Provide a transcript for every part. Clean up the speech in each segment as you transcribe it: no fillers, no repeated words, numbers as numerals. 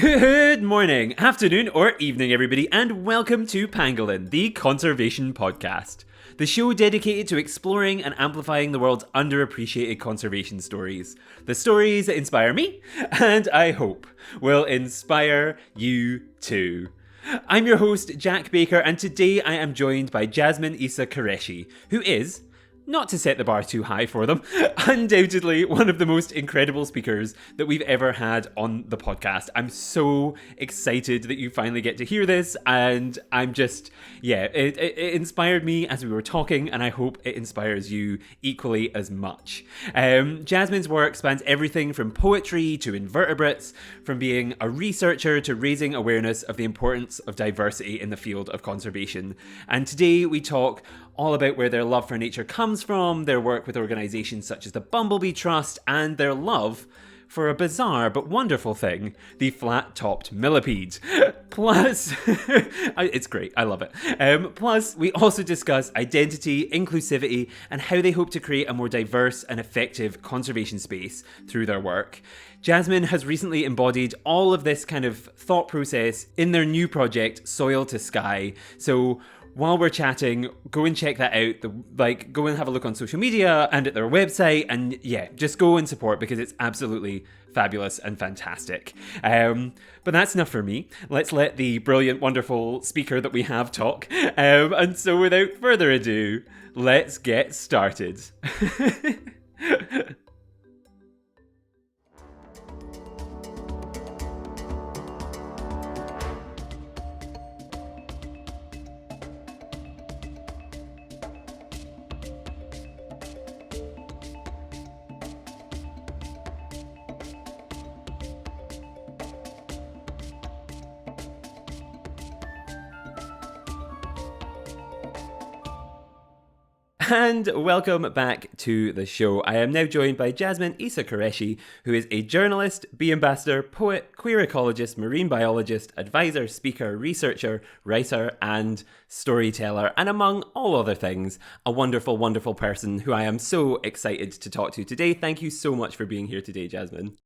Good morning, afternoon, or evening, everybody, and welcome to Pangolin, the Conservation Podcast, the show dedicated to exploring and amplifying the world's underappreciated conservation stories. The stories that inspire me, and I hope will inspire you too. I'm your host, Jack Baker, and today I am joined by Jasmine Isa Qureshi, who is, not to set the bar too high for them, undoubtedly one of the most incredible speakers that we've ever had on the podcast. I'm so excited that you finally get to hear this, and I'm just, it inspired me as we were talking, and I hope it inspires you equally as much. Jasmine's work spans everything from poetry to invertebrates, from being a researcher to raising awareness of the importance of diversity in the field of conservation. And today we talk all about where their love for nature comes from, their work with organisations such as the Bumblebee Trust, and their love for a bizarre but wonderful thing, the flat-topped millipede. Plus, it's great, I love it. Plus, we also discuss identity, inclusivity, and how they hope to create a more diverse and effective conservation space through their work. Jasmine has recently embodied all of this kind of thought process in their new project, Soil to Sky. So while we're chatting, go and check that out. Go and have a look on social media and at their website, and just go and support because it's absolutely fabulous and fantastic. But that's enough for me. Let's let the brilliant, wonderful speaker that we have talk. And so without further ado, let's get started. And welcome back to the show. I am now joined by Jasmine Isa Qureshi, who is a journalist, bee ambassador, poet, queer ecologist, marine biologist, advisor, speaker, researcher, writer, and storyteller, and among all other things, a wonderful, wonderful person who I am so excited to talk to today. Thank you so much for being here today, Jasmine.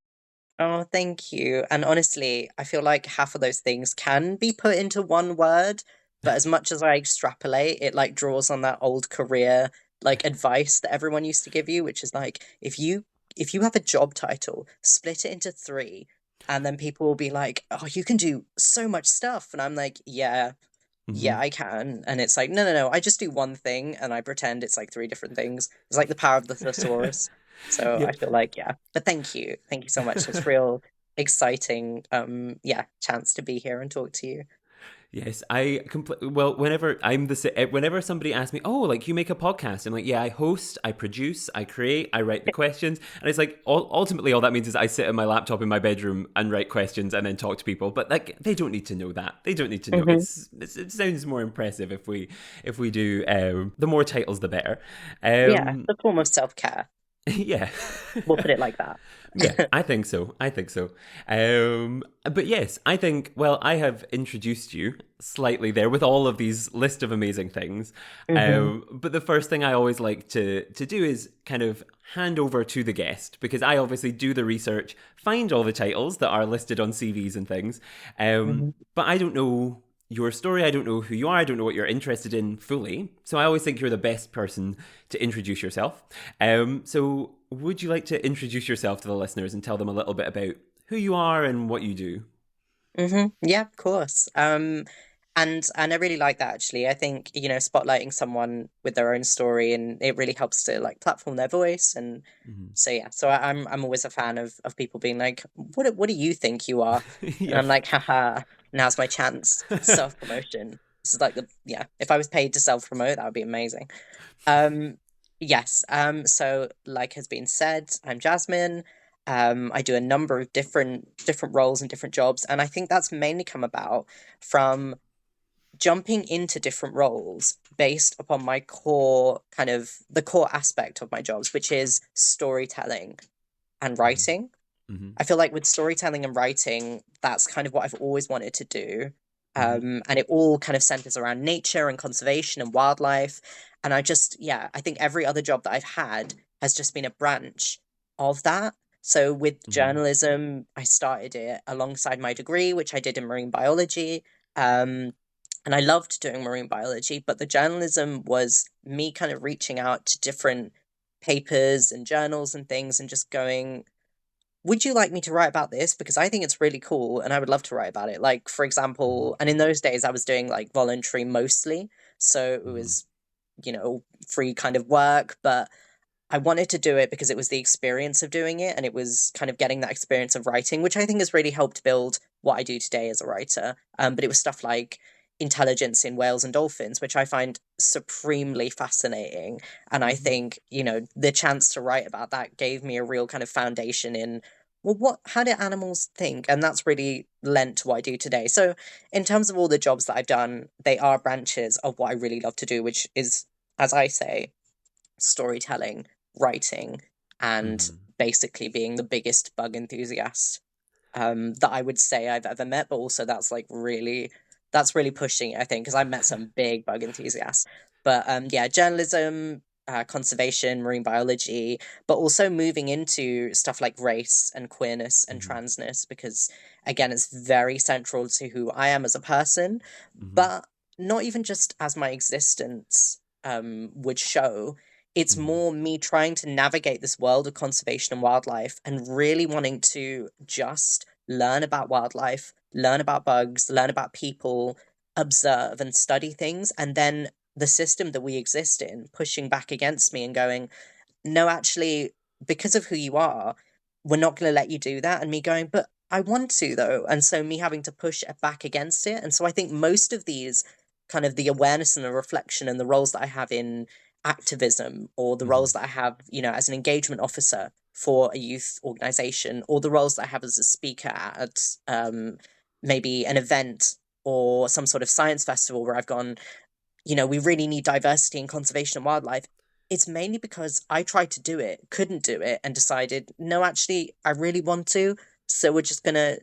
Oh, thank you. And honestly, I feel like half of those things can be put into one word, but as much as I extrapolate, it like draws on that old career advice that everyone used to give you, which is like if you have a job title, split it into three, and then people will be like, "Oh, you can do so much stuff." And I'm like, "Yeah, yeah, I can." And it's like, "No, I just do one thing and I pretend it's like three different things." It's like the power of the thesaurus. So I Yep. feel like, yeah. But thank you. Thank you so much. It's real exciting chance to be here and talk to you. Yes, I completely. Well, whenever somebody asks me, "Oh, like you make a podcast," I'm like, "Yeah, I host, I produce, I create, I write the questions," and it's like ultimately all that means is I sit at my laptop in my bedroom and write questions and then talk to people. But like they don't need to know that. They don't need to know. Hmm. It sounds more impressive if we do. The more titles, the better. Yeah, Um, the form of self-care. yeah. We'll put it like that. Yeah, I think so. I think so. But yes, I think, well, I have introduced you slightly there with all of these list of amazing things. Hmm. But the first thing I always like to do is kind of hand over to the guest because I obviously do the research, find all the titles that are listed on CVs and things. Hmm. But I don't know your story. I don't know who you are. I don't know what you're interested in fully. So I always think you're the best person to introduce yourself. So would you like to introduce yourself to the listeners and tell them a little bit about who you are and what you do? Yeah, of course. And I really like that actually. I think, spotlighting someone with their own story and it really helps to like platform their voice. And Mhm. so yeah, so I'm always a fan of people being like, what do you think you are? And Yep. I'm like, haha, now's my chance. Self-promotion. This is like if I was paid to self-promote, that would be amazing. Um, yes. So like has been said, I'm Jasmine. I do a number of different roles and different jobs, and I think that's mainly come about from jumping into different roles based upon my core kind of the core aspect of my jobs, which is storytelling and Mhm. writing. Mhm. I feel like with storytelling and writing, that's kind of what I've always wanted to do. Mhm. And it all kind of centers around nature and conservation and wildlife. And I think every other job that I've had has just been a branch of that. So with Hmm. journalism, I started it alongside my degree, which I did in marine biology. Um, and I loved doing marine biology, but the journalism was me kind of reaching out to different papers and journals and things and just going, would you like me to write about this? Because I think it's really cool and I would love to write about it. Like, for Hmm. example, and in those days I was doing like voluntary mostly. So it Hmm. was, free kind of work, but I wanted to do it because it was the experience of doing it and it was kind of getting that experience of writing, which I think has really helped build what I do today as a writer. But it was stuff like intelligence in whales and dolphins, which I find supremely fascinating. And I Hmm. think, the chance to write about that gave me a real kind of foundation in, well, how do animals think? And that's really lent to what I do today. So, in terms of all the jobs that I've done, they are branches of what I really love to do, which is, as I say, storytelling, writing, and Hmm. basically being the biggest bug enthusiast that I would say I've ever met. But also, that's really pushing it, I think, because I've met some big bug enthusiasts. But yeah, journalism, conservation, marine biology, but also moving into stuff like race and queerness and Hmm. transness, because again, it's very central to who I am as a person, Hmm. but not even just as my existence would show. It's Hmm. more me trying to navigate this world of conservation and wildlife and really wanting to just learn about wildlife, learn about bugs, learn about people, observe and study things, and then the system that we exist in pushing back against me and going, no, actually, because of who you are, we're not going to let you do that. And me going, but I want to, though. And so me having to push back against it. And so I think most of these kind of the awareness and the reflection and the roles that I have in activism or the Hmm. roles that I have, as an engagement officer for a youth organization or the roles that I have as a speaker at maybe an event or some sort of science festival where I've gone, we really need diversity in conservation and wildlife. It's mainly because I tried to do it, couldn't do it, and decided, no, actually, I really want to. So we're just gonna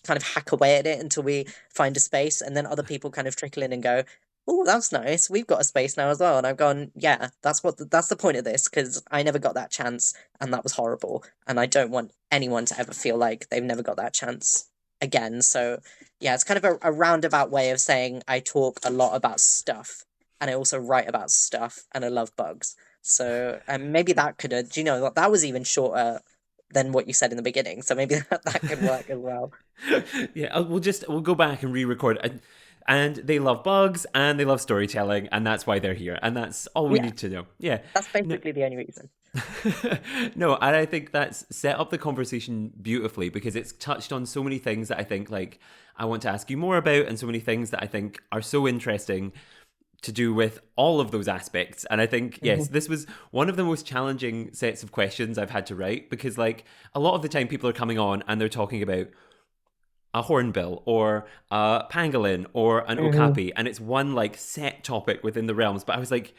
kind of hack away at it until we find a space, and then other people kind of trickle in and go, "Oh, that's nice. We've got a space now as well." And I've gone, "Yeah, that's the point of this because I never got that chance, and that was horrible, and I don't want anyone to ever feel like they've never got that chance again." So yeah, it's kind of a roundabout way of saying I talk a lot about stuff and I also write about stuff and I love bugs. So maybe that could have, do you know, that was even shorter than what you said in the beginning. So maybe that could work as well. Yeah, we'll go back and re-record and they love bugs and they love storytelling and that's why they're here and that's all we Yeah, need to know. Yeah. that's No. basically the only reason. No, and I think that's set up the conversation beautifully because it's touched on so many things that I think like I want to ask you more about and so many things that I think are so interesting to do with all of those aspects. And I think, yes, Hmm. this was one of the most challenging sets of questions I've had to write because, like, a lot of the time people are coming on and they're talking about a hornbill or a pangolin or an Hmm. okapi, and it's one like set topic within the realms. But I was like,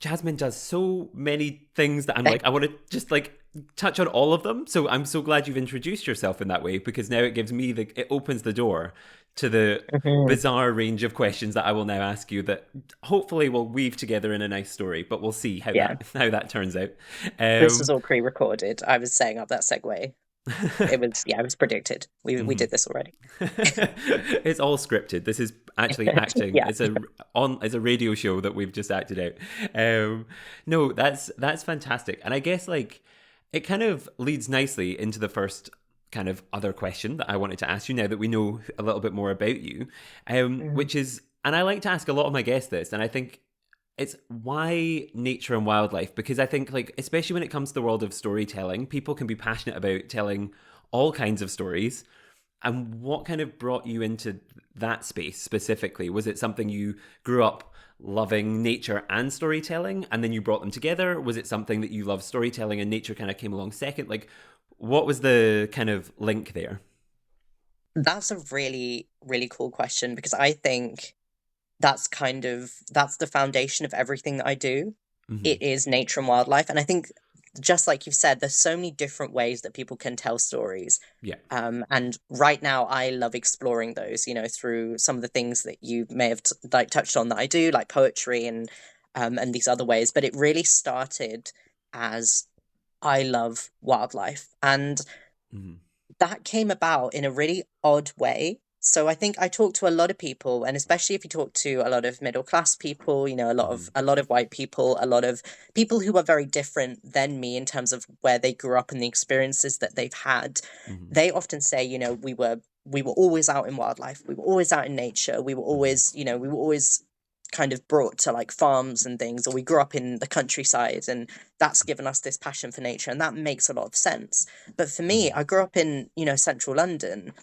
Jasmine does so many things that I'm like, I want to just like touch on all of them. So I'm so glad you've introduced yourself in that way because now it gives me it opens the door to the Hmm. bizarre range of questions that I will now ask you that hopefully will weave together in a nice story. But we'll see how Yeah, that turns out. this was Um, all pre-recorded. I was setting up that segue. It was predicted. We mhm. did this already. It's all scripted. This is actually acting. Yeah. It's a radio show that we've just acted out. No, that's fantastic. And I guess like it kind of leads nicely into the first kind of other question that I wanted to ask you now that we know a little bit more about you, Hmm. which is, and I like to ask a lot of my guests this, and I think it's why nature and wildlife because I think like especially when it comes to the world of storytelling, people can be passionate about telling all kinds of stories and what kind of brought you into that space specifically? Was it something you grew up loving nature and storytelling and then you brought them together? Was it something that you loved storytelling and nature kind of came along second? Like, what was the kind of link there? That's a really, really cool question because I think that's the foundation of everything that I do. Hmm. It is nature and wildlife. And I think just like you've said, there's so many different ways that people can tell stories. Yeah. And right now I love exploring those, through some of the things that you may have like touched on that I do, like poetry and these other ways. But it really started as I love wildlife. And Mm-hmm. that came about in a really odd way. So I think I talk to a lot of people, and especially if you talk to a lot of middle class people, Mm-hmm. a lot of white people, a lot of people who are very different than me in terms of where they grew up and the experiences that they've had. Mm-hmm. They often say, we were always out in wildlife, we were always out in nature, we were Mm-hmm. always, we were always kind of brought to like farms and things, or we grew up in the countryside, and that's given us this passion for nature, and that makes a lot of sense. But for me, Mm-hmm. I grew up in, central London.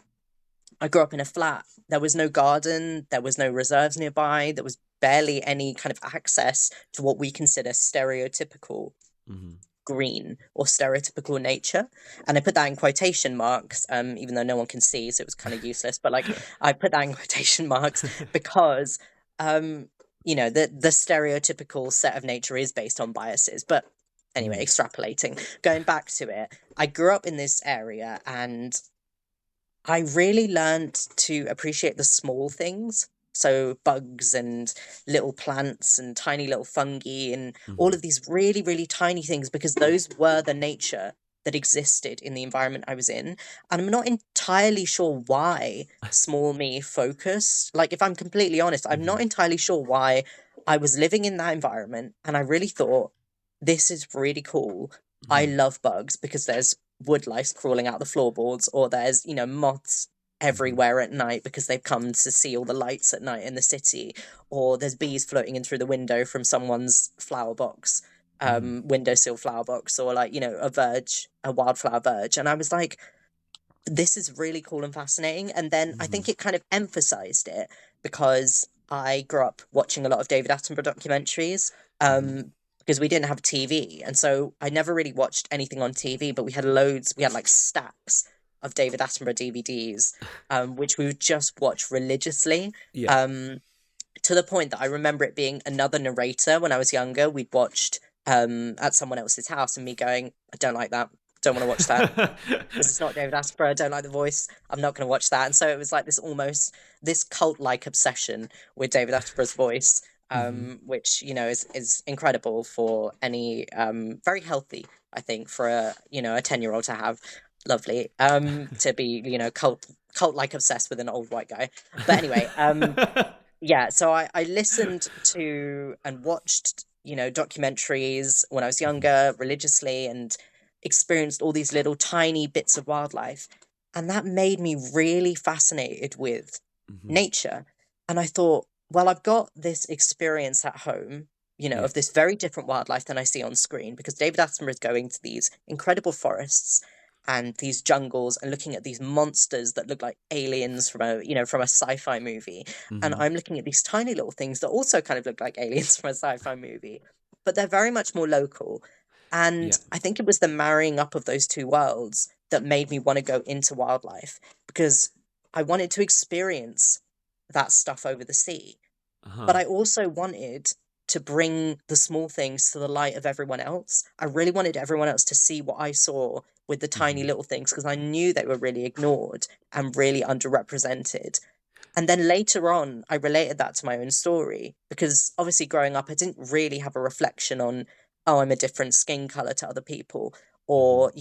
I grew up in a flat. There was no garden, there was no reserves nearby, there was barely any kind of access to what we consider stereotypical Mm-hmm. green or stereotypical nature. And I put that in quotation marks, even though no one can see, so it was kind of useless. But like I put that in quotation marks because um, the stereotypical set of nature is based on biases. But anyway, Mm-hmm. extrapolating, going back to it, I grew up in this area and I really learned to appreciate the small things. So bugs and little plants and tiny little fungi and all Mm-hmm. of these really, really tiny things, because those were the nature that existed in the environment I was in. And I'm not entirely sure why small me focused. Like, if I'm completely honest, I'm Mm-hmm. not entirely sure why I was living in that environment. And I really thought, this is really cool. I Mm-hmm. love bugs because there's wood lice crawling out the floorboards, or there's, moths Mm-hmm. everywhere at night because they've come to see all the lights at night in the city, or there's bees floating in through the window from someone's flower box, Mm-hmm. windowsill flower box, or like, a wildflower verge. And I was like, this is really cool and fascinating. And then I Mm-hmm. think it kind of emphasized it because I grew up watching a lot of David Attenborough documentaries. Mm-hmm. Because we didn't have TV. And so I never really watched anything on TV, but we had like stacks of David Attenborough DVDs, which we would just watch religiously. Yeah. Um, to the point that I remember it being another narrator when I was younger. We'd watched at someone else's house, and me going, I don't like that. Don't want to watch that because it's not David Attenborough. I don't like the voice. I'm not going to watch that. And so it was like this cult like obsession with David Attenborough's voice, Mm-hmm. which is incredible for any very healthy, I think, for a 10-year-old to have. Lovely, to be cult like obsessed with an old white guy. But anyway, yeah, so I listened to and watched, documentaries when I was Mm-hmm. younger religiously, and experienced all these little tiny bits of wildlife. And that made me really fascinated with Mm-hmm. nature. And I thought, well, I've got this experience at home, Yeah. of this very different wildlife than I see on screen, because David Attenborough is going to these incredible forests and these jungles and looking at these monsters that look like aliens from a sci-fi movie, and Mm-hmm. I'm looking at these tiny little things that also kind of look like aliens from a sci-fi movie, but they're very much more local. Yeah. And I think it was the marrying up of those two worlds that made me want to go into wildlife, because I wanted to experience that stuff over the sea. But Uh-huh. I also wanted to bring the small things to the light of everyone else. I really wanted everyone else to see what I saw with the tiny Mm-hmm. little things, because I knew they were really ignored and really underrepresented. And then later on, I related that to my own story, because obviously growing up, I didn't really have a reflection on, oh, I'm a different skin color to other people, Mm-hmm. or,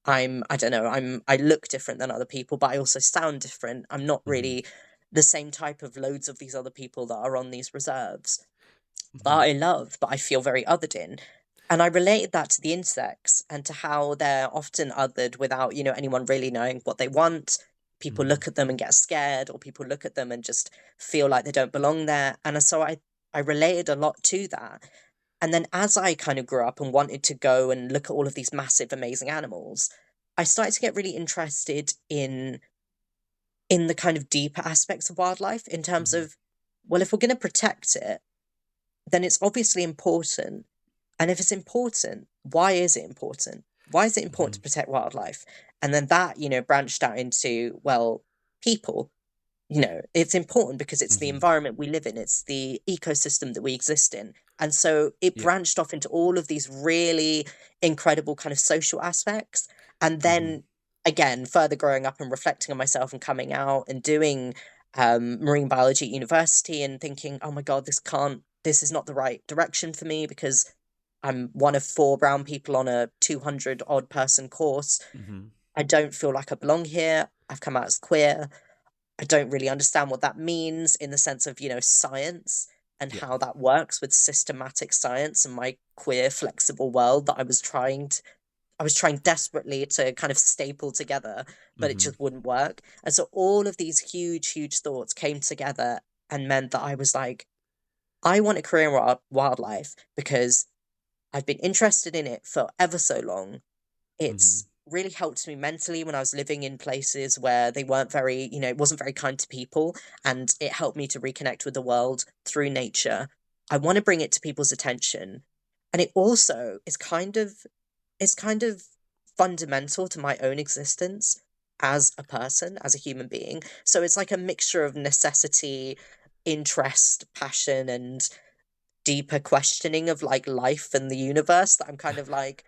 I don't know, I look different than other people, but I also sound different. I'm not Mm-hmm. really the same type of loads of these other people that are on these reserves that Mm-hmm. I love, but I feel very othered in. And I related that to the insects and to how they're often othered without, anyone really knowing what they want. People Mm-hmm. look at them and get scared, or people look at them and just feel like they don't belong there. And so I related a lot to that. And then as I kind of grew up and wanted to go and look at all of these massive, amazing animals, I started to get really interested in the kind of deeper aspects of wildlife, in terms Mm-hmm. of, well, if we're going to protect it, then it's obviously important. And if it's important, why is it important? Why is it important Mm-hmm. to protect wildlife? And then that, branched out into, well, people. It's important because it's the Mm-hmm. environment we live in, it's the ecosystem that we exist in. And so it Yeah. branched off into all of these really incredible kind of social aspects. And Mm-hmm. then again, further growing up and reflecting on myself and coming out and doing marine biology at university, and thinking, oh my God, this is not the right direction for me, because I'm one of four brown people on a 200 odd person course. Mm-hmm. I don't feel like I belong here. I've come out as queer. I don't really understand what that means in the sense of, science and Yeah. how that works with systematic science and my queer, flexible world that I was trying desperately to kind of staple together, but it Mm-hmm. just wouldn't work. And so all of these huge, huge thoughts came together and meant that I was like, I want a career in wildlife because I've been interested in it for ever so long. Mm-hmm. It's really helped me mentally when I was living in places where they weren't very, it wasn't very kind to people, and it helped me to reconnect with the world through nature. I want to bring it to people's attention. And it also is kind of fundamental to my own existence as a person, as a human being. So it's like a mixture of necessity, interest, passion, and deeper questioning of like life and the universe that I'm kind of like,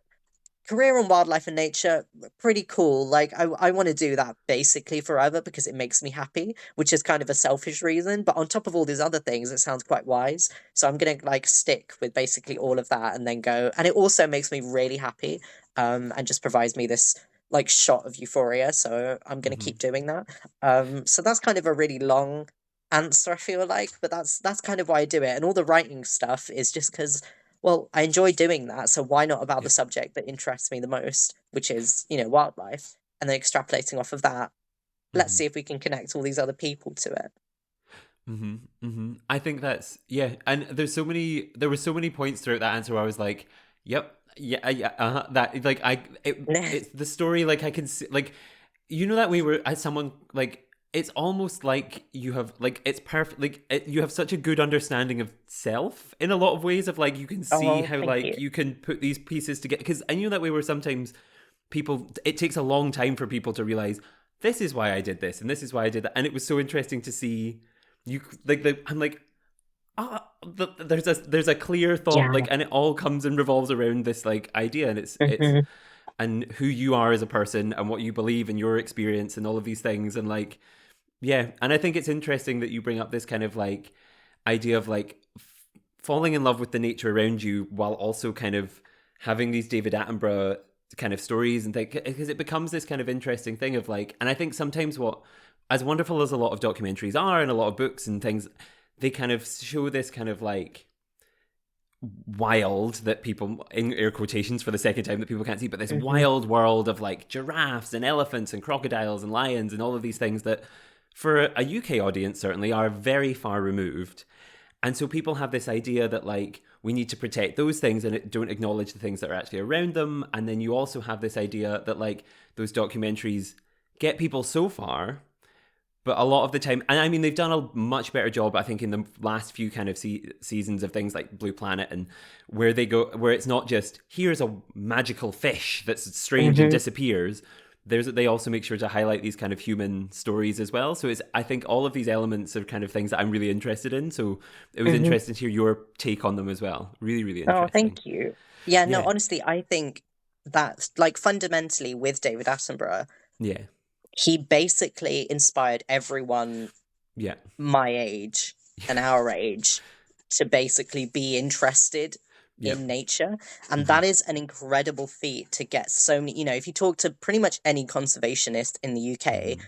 career in wildlife and nature, pretty cool. Like I want to do that basically forever because it makes me happy, which is kind of a selfish reason. But on top of all these other things, it sounds quite wise. So I'm gonna like stick with basically all of that and then go. And it also makes me really happy, and just provides me this like shot of euphoria. So I'm gonna Mm-hmm. keep doing that. So that's kind of a really long answer, I feel like, but that's kind of why I do it. And all the writing stuff is just because, well, I enjoy doing that, so why not about the Yeah. subject that interests me the most, which is, wildlife, and then extrapolating off of that, let's Mm-hmm. see if we can connect all these other people to it. Mm-hmm. Mm-hmm. I think that's yeah, and there were so many points throughout that answer where I was like, "Yep, yeah, yeah, that like it's the story like I can see like you know that way where as someone like it's almost like you have like it's perfect like you have such a good understanding of self in a lot of ways of like you can see Oh, how thank you. like you can put these pieces together because I knew that way where sometimes people it takes a long time for people to realize this is why I did this and this is why I did that and it was so interesting to see you like I'm like there's a clear thought Yeah. like and it all comes and revolves around this like idea and it's Hmm. and who you are as a person and what you believe and your experience and all of these things and like yeah and I think it's interesting that you bring up this kind of like idea of like falling in love with the nature around you while also kind of having these David Attenborough kind of stories and things because it becomes this kind of interesting thing of like and I think sometimes what as wonderful as a lot of documentaries are and a lot of books and things they kind of show this kind of like wild that people in air quotations for the second time that people can't see but this Hmm. wild world of like giraffes and elephants and crocodiles and lions and all of these things that for a UK audience certainly are very far removed and so people have this idea that like we need to protect those things and don't acknowledge the things that are actually around them and then you also have this idea that like those documentaries get people so far but a lot of the time, and I mean, they've done a much better job, I think, in the last few kind of seasons of things like Blue Planet, and where they go, where it's not just here's a magical fish that's strange and Hmm. disappears. They also make sure to highlight these kind of human stories as well. So it's I think all of these elements are kind of things that I'm really interested in. So it was Hmm. interesting to hear your take on them as well. Really, really Oh, interesting. thank you. Yeah, no, Yeah, honestly, I think that, like, fundamentally with David Attenborough, yeah, he basically inspired everyone yeah, my age and our age to basically be interested yeah, in nature. And mm-hmm, that is an incredible feat to get so many, if you talk to pretty much any conservationist in the UK, mm-hmm,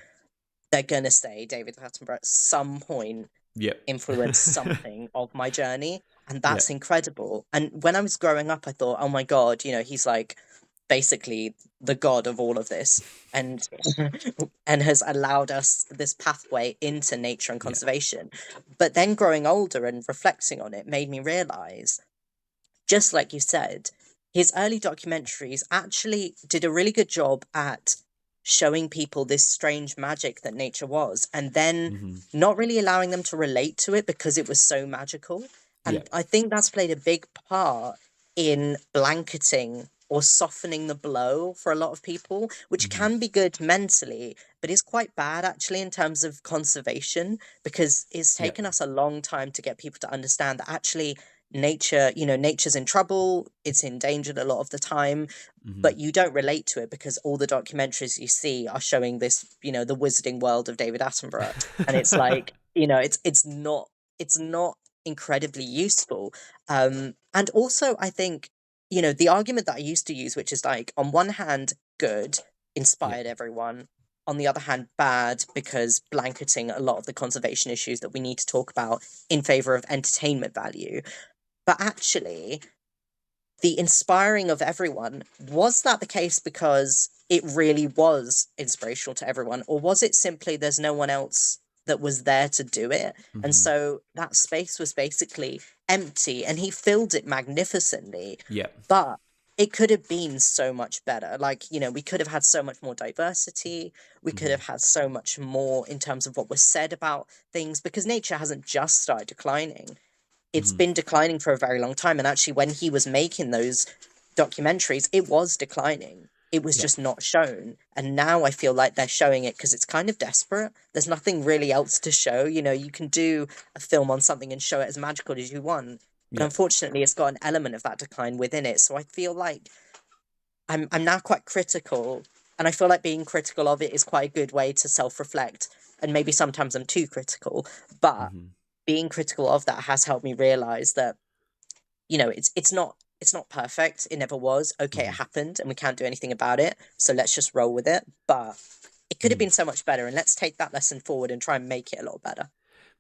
they're gonna say David Attenborough at some point yep, influenced something of my journey. And yeah, that's incredible. And when I was growing up, I thought, oh my God, he's like basically the god of all of this. And and has allowed us this pathway into nature and yeah, conservation. But then growing older and reflecting on it made me realize, just like you said, his early documentaries actually did a really good job at showing people this strange magic that nature was, and then mm-hmm, not really allowing them to relate to it because it was so magical. yeah, And I think that's played a big part in blanketing or softening the blow for a lot of people, which mm-hmm, can be good mentally, but is quite bad actually in terms of conservation because it's yeah, taken us a long time to get people to understand that actually nature's in trouble, it's endangered a lot of the time, mm-hmm. but you don't relate to it because all the documentaries you see are showing this, the wizarding world of David Attenborough. And it's like, it's not incredibly useful. And also I think the argument that I used to use, which is like, on one hand, good, Yeah. inspired everyone. On the other hand, bad, because blanketing a lot of the conservation issues that we need to talk about in favor of entertainment value. But actually, the inspiring of everyone, was that the case because it really was inspirational to everyone? Or was it simply there's no one else that was there to do it? And Hmm. so that space was basically empty and he filled it magnificently. Yeah. But it could have been so much better. Like, we could have had so much more diversity. We could Hmm. have had so much more in terms of what was said about things, because nature hasn't just started declining. It's Hmm. been declining for a very long time. And actually, when he was making those documentaries, it was declining. It was Yeah. just not shown. And now I feel like they're showing it because it's kind of desperate. There's nothing really else to show. You can do a film on something and show it as magical as you want. But Yeah. unfortunately, it's got an element of that decline within it. So I feel like I'm now quite critical. And I feel like being critical of it is quite a good way to self reflect. And maybe sometimes I'm too critical. But Hmm. being critical of that has helped me realize that it's not perfect. It never was. Okay, it Hmm. happened and we can't do anything about it, so let's just roll with it. But it could have Hmm. been so much better, and let's take that lesson forward and try and make it a lot better.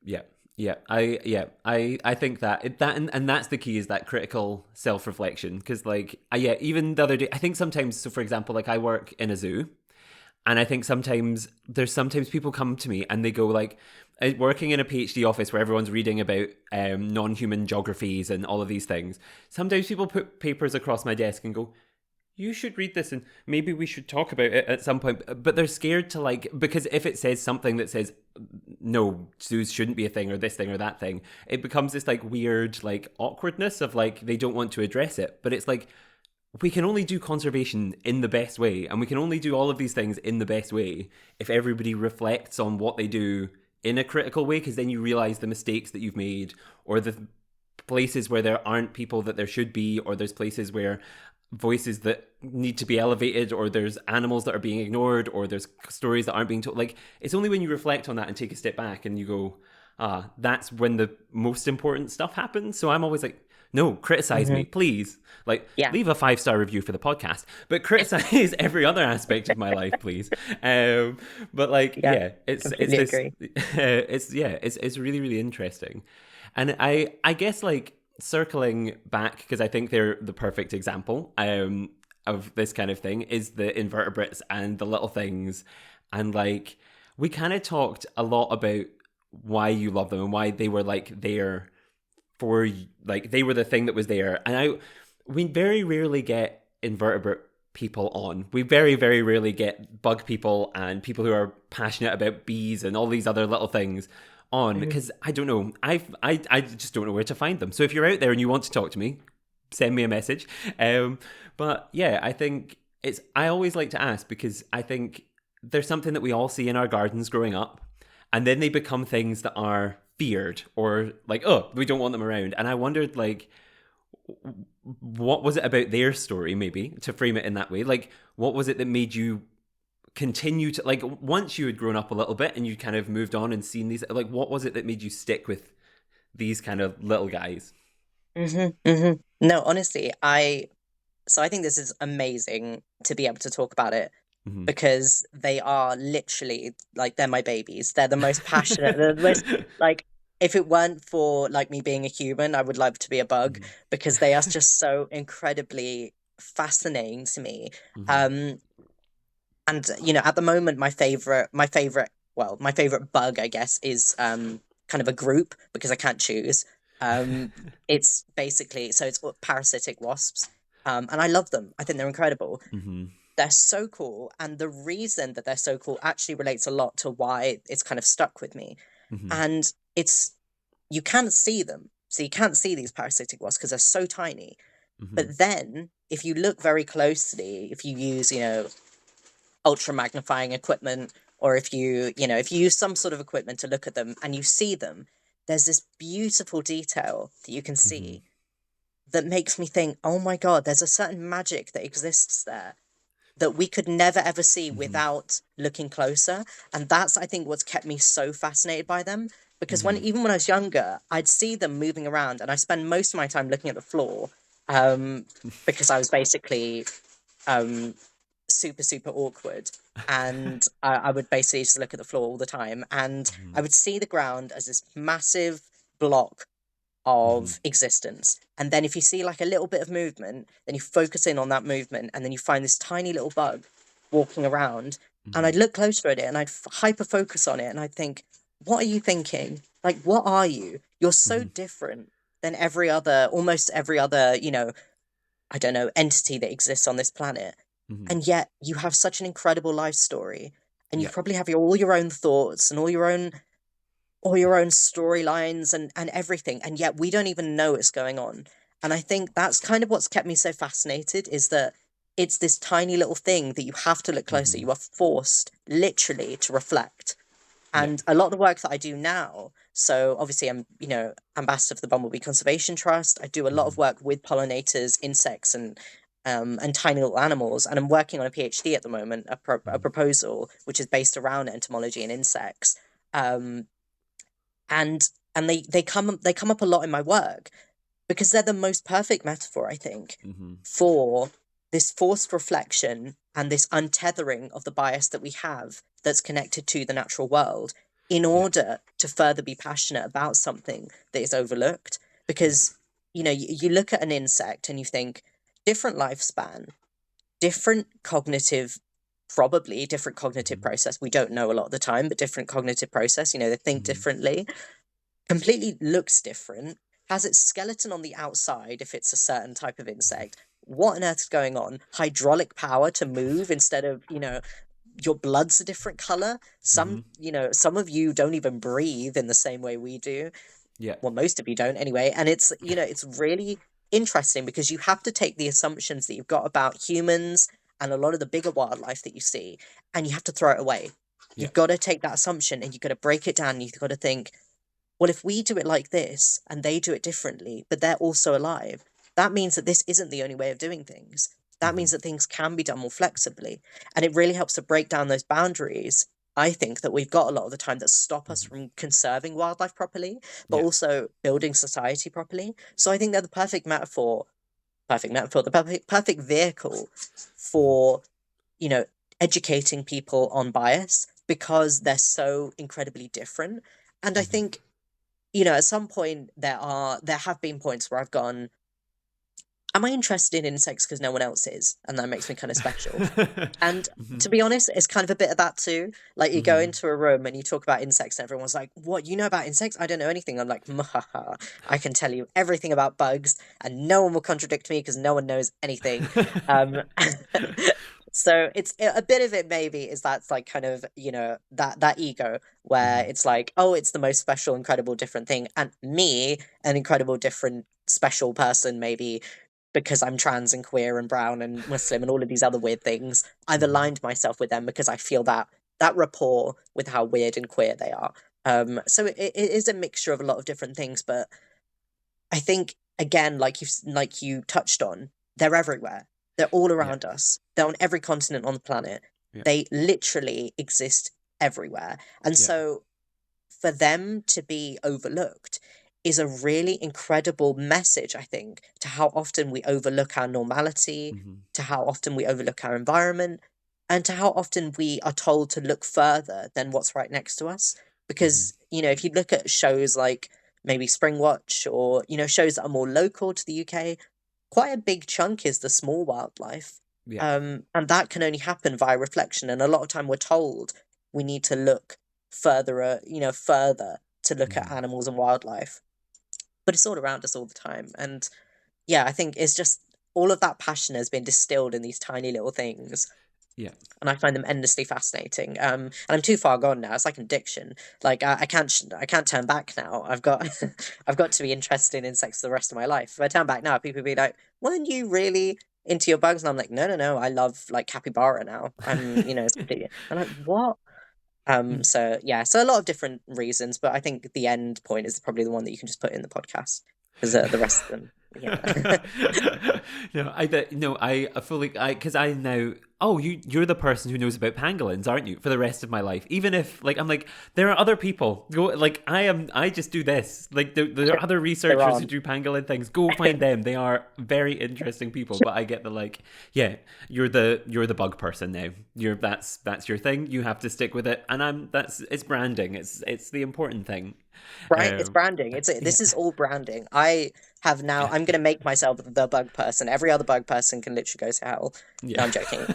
Yeah. I think that and that's the key, is that critical self-reflection, because like even the other day, I think sometimes, so for example, like I work in a zoo. And I think sometimes people come to me and they go like, working in a PhD office where everyone's reading about non-human geographies and all of these things. Sometimes people put papers across my desk and go, "You should read this, and maybe we should talk about it at some point." But they're scared to, like, because if it says something that says no, zoos shouldn't be a thing, or this thing or that thing, it becomes this like weird like awkwardness of like they don't want to address it. But it's like, we can only do conservation in the best way, and we can only do all of these things in the best way if everybody reflects on what they do in a critical way, because then you realize the mistakes that you've made, or the places where there aren't people that there should be, or there's places where voices that need to be elevated, or there's animals that are being ignored, or there's stories that aren't being told. Like, it's only when you reflect on that and take a step back and you go, that's when the most important stuff happens. So I'm always like, no, criticize me, Hmm. please. Like, Yeah. leave a 5-star review for the podcast, but criticize every other aspect of my life, please. But like, Yeah, yeah, it's completely this, agree. it's really really interesting, and I guess, like, circling back, because I think they're the perfect example of this kind of thing, is the invertebrates and the little things, and like, we kind of talked a lot about why you love them and why they were like there for, like, they were the thing that was there. And we very rarely get invertebrate people on. We very very rarely get bug people and people who are passionate about bees and all these other little things on, Hmm. because I don't know, I just don't know where to find them. So if you're out there and you want to talk to me, send me a message. But yeah, I think I always like to ask, because I think there's something that we all see in our gardens growing up, and then they become things that are feared, or like, oh, we don't want them around. And I wondered, like, what was it about their story, maybe to frame it in that way, like, what was it that made you continue to, like, once you had grown up a little bit and you kind of moved on and seen these, like, what was it that made you stick with these kind of little guys? Hmm. Hmm. No, honestly, I think this is amazing to be able to talk about it, Hmm. because they are literally like, they're my babies. They're the most passionate. They're the most, like, if it weren't for like me being a human, I would love to be a bug, Hmm. because they are just so incredibly fascinating to me. Hmm. Um, and at the moment, my favorite bug, I guess, is kind of a group, because I can't choose. Um, it's basically, so it's parasitic wasps. And I love them. I think they're incredible. Hmm. They're so cool, and the reason that they're so cool actually relates a lot to why it's kind of stuck with me. Hmm. And it's you can't see them, so you can't see these parasitic wasps because they're so tiny. Hmm. But then, if you look very closely, if you use ultra magnifying equipment, or if you use some sort of equipment to look at them and you see them, there's this beautiful detail that you can Hmm. see that makes me think, oh my god, there's a certain magic that exists there that we could never ever see Hmm. without looking closer. And that's, I think, what's kept me so fascinated by them. Because Hmm. even when I was younger, I'd see them moving around, and I spend most of my time looking at the floor. um, because I was basically um, super, super awkward. And I would basically just look at the floor all the time. And I Mhm. would see the ground as this massive block Mhm. of existence. And then if you see like a little bit of movement, then you focus in on that movement, and then you find this tiny little bug walking around. And I'd Mhm. look closer at it and I'd hyper focus on it, and I'd think, what are you thinking? Like, what are you? You're so Mhm. different than every other, almost every other, I don't know, entity that exists on this planet. Mhm. And yet you have such an incredible life story. And you Yeah. probably have all your own thoughts and all your own storylines and everything, and yet we don't even know what's going on. And I think that's kind of what's kept me so fascinated, is that it's this tiny little thing that you have to look closer. Mhm. You are forced literally to reflect. Yeah. And a lot of the work that I do now, so obviously I'm, ambassador for the Bumblebee Conservation Trust. I do a lot of Mhm. work with pollinators, insects, and tiny little animals. And I'm working on a PhD at the moment, a Mhm. proposal which is based around entomology and insects. Um, and they come up a lot in my work, because they're the most perfect metaphor, I think, Mhm. for this forced reflection and this untethering of the bias that we have that's connected to the natural world, in Yeah. order to further be passionate about something that is overlooked. Yeah. Because you look at an insect and you think, different lifespan, different cognitive, probably different cognitive Mhm. process. We don't know a lot of the time, but different cognitive process. They think Mhm. differently, completely looks different, has its skeleton on the outside if it's a certain type of insect. What on earth's going on? Hydraulic power to move instead of, your blood's a different color. Some, Mhm. some of you don't even breathe in the same way we do. Yeah. Well, most of you don't anyway. And it's really interesting, because you have to take the assumptions that you've got about humans and a lot of the bigger wildlife that you see, and you have to throw it away. Yeah. You've got to take that assumption and you've got to break it down. You've got to think, well, if we do it like this and they do it differently, but they're also alive, that means that this isn't the only way of doing things. That Mhm. means that things can be done more flexibly. And it really helps to break down those boundaries, I think, that we've got a lot of the time, that stop us Mhm. from conserving wildlife properly, but Yeah. also building society properly. So I think they're the perfect metaphor, the perfect vehicle Mhm. for, you know, educating people on bias, because they're so incredibly different. And I Mhm. think, at some point there have been points where I've gone, am I interested in insects because no one else is? And that makes me kind of special. And Mhm. to be honest, it's kind of a bit of that too. Like, you go Mhm. into a room and you talk about insects, and everyone's like, "What, you know about insects? I don't know anything." I'm like, "Mahaha, I can tell you everything about bugs, and no one will contradict me because no one knows anything." Um, so it's a bit of it. Maybe is that's like kind of, that ego where Mhm. it's like, oh, it's the most special, incredible, different thing, and me, an incredible, different, special person, maybe because I'm trans and queer and brown and Muslim and all of these other weird things. I've Mhm. aligned myself with them because I feel that rapport with how weird and queer they are. So it is a mixture of a lot of different things, but I think, again, like you touched on, they're everywhere. They're all Yeah. around us. They're on every continent on the planet. Yeah. They literally exist everywhere. And Yeah. so for them to be overlooked is a really incredible message, I think, to how often we overlook our normality, Mhm. to how often we overlook our environment, and to how often we are told to look further than what's right next to us. Mhm. Because, if you look at shows like maybe Springwatch, or, shows that are more local to the UK, quite a big chunk is the small wildlife. Yeah. And that can only happen via reflection. And a lot of time we're told we need to look further to look at Mhm. animals and wildlife. But it's all around us all the time. And yeah, I think it's just all of that passion has been distilled in these tiny little things. Yeah. And I find them endlessly fascinating. And I'm too far gone now. It's like an addiction. Like, I can't turn back now. I've got, I've got to be interested in insects for the rest of my life. If I turn back now, people will be like, "Weren't you really into your bugs?" And I'm like, "No, no, no. I love like capybara now. It's completely." I'm like, "What?" So yeah, so a lot of different reasons, but I think the end point is probably the one that you can just put in the podcast, because the rest of them. Yeah. I fully because I now. Oh, you're the person who knows about pangolins, aren't you? For the rest of my life, even if like I'm like there are other people. Go like I am. I just do this. Like there are other There researchers who aren't. do pangolin things. Go find them. They are very interesting people. But I get the like, yeah, you're the bug person now. That's your thing. You have to stick with it. And it's branding. It's the important thing. Right? It's Um, branding. yeah. This is all branding. I'm gonna make myself the bug person. Every other bug person can literally go to hell. No, Yeah. I'm joking.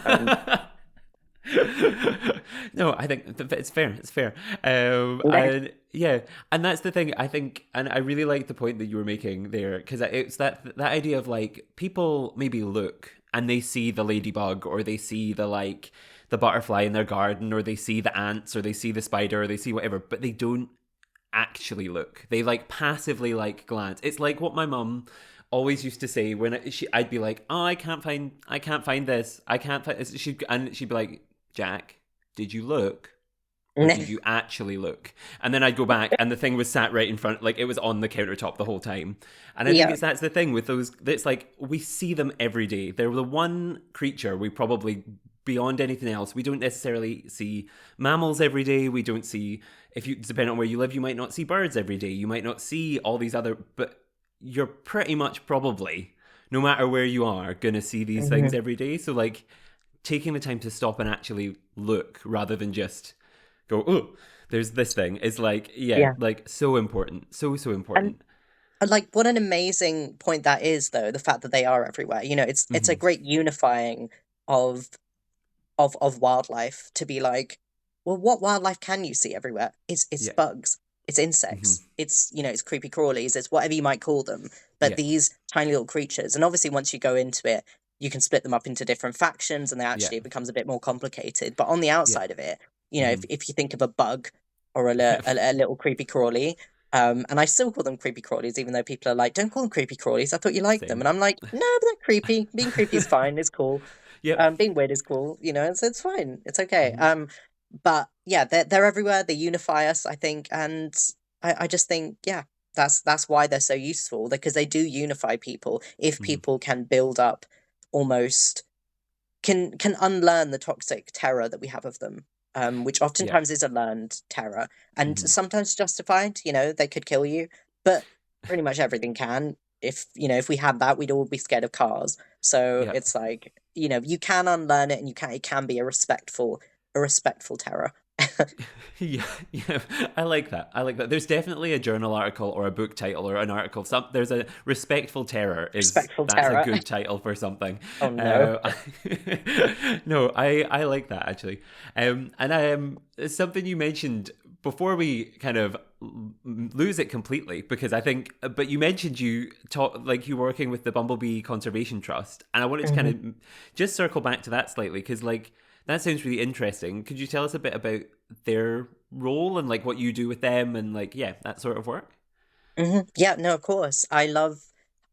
No, I think it's fair. It's fair. No. And yeah, and that's the thing. I think, and I really like the point that you were making there because it's that idea of like people maybe look and they see the ladybug or they see the butterfly in their garden or they see the ants or they see the spider or they see whatever, but they don't actually look. They like passively like glance. It's like what my mum always used to say when I'd be like, "Oh, I can't find this. I can't find." She'd be like, "Jack, did you look?" Or did you actually look? And then I'd go back and the thing was sat right in front, like it was on the countertop the whole time. And I think Yeah. that's the thing with those, it's like we see them every day. They're the one creature we probably, beyond anything else, we don't necessarily see mammals every day. We don't see, if you, depending on where you live, you might not see birds every day. You might not see all these other, but you're pretty much probably, no matter where you are, going to see these things Hmm. every day. So like taking the time to stop and actually look rather than just go, oh, there's this thing is like, yeah, Yeah. like so important. So And important. like what an amazing point that is, though, the fact that they are everywhere. It's a Hmm. great unifying of of wildlife to be like, well, what wildlife can you see everywhere? It's Yeah. bugs, it's Hmm. insects, it's creepy crawlies, it's whatever you might call them. But Yeah. these tiny little creatures, and obviously once you go into it, you can split them up into different factions, and they Yeah. actually it becomes a bit more complicated. But on the Yeah. outside of it, Hmm. if you think of a bug or Yeah. a little creepy crawly. And I still call them creepy crawlies, even though people are like, "Don't call them creepy crawlies. I thought you liked them." Same. And I'm like, "No, but they're creepy. Being creepy is fine. It's cool. Yep. Being weird is cool, so it's fine. It's okay. Hmm. But yeah, they're everywhere. They unify us, I think, and I just think, yeah, that's why they're so useful, because they do unify people. If Hmm. people can build up, almost can unlearn the toxic terror that we have of them, which Yeah. oftentimes is a learned terror and Hmm. sometimes justified. They could kill you, but pretty much everything can. If we had that, we'd all be scared of cars. So Yep. it's like, you can unlearn it, and it can be a respectful terror. Yeah, yeah, I like that. I like that. There's definitely a journal article or a book title or an article. There's a respectful terror is Respectful that's a terror. good title for something. Oh no. No, I like that actually. And it's something you mentioned before we kind of lose it completely because I think, but you mentioned you taught like you were working with the Bumblebee Conservation Trust, and I wanted to kind Mhm. of just circle back to that slightly because like that sounds really interesting. Could you tell us a bit about their role and like what you do with them and like yeah, that sort of work? Yeah, no, of course. I love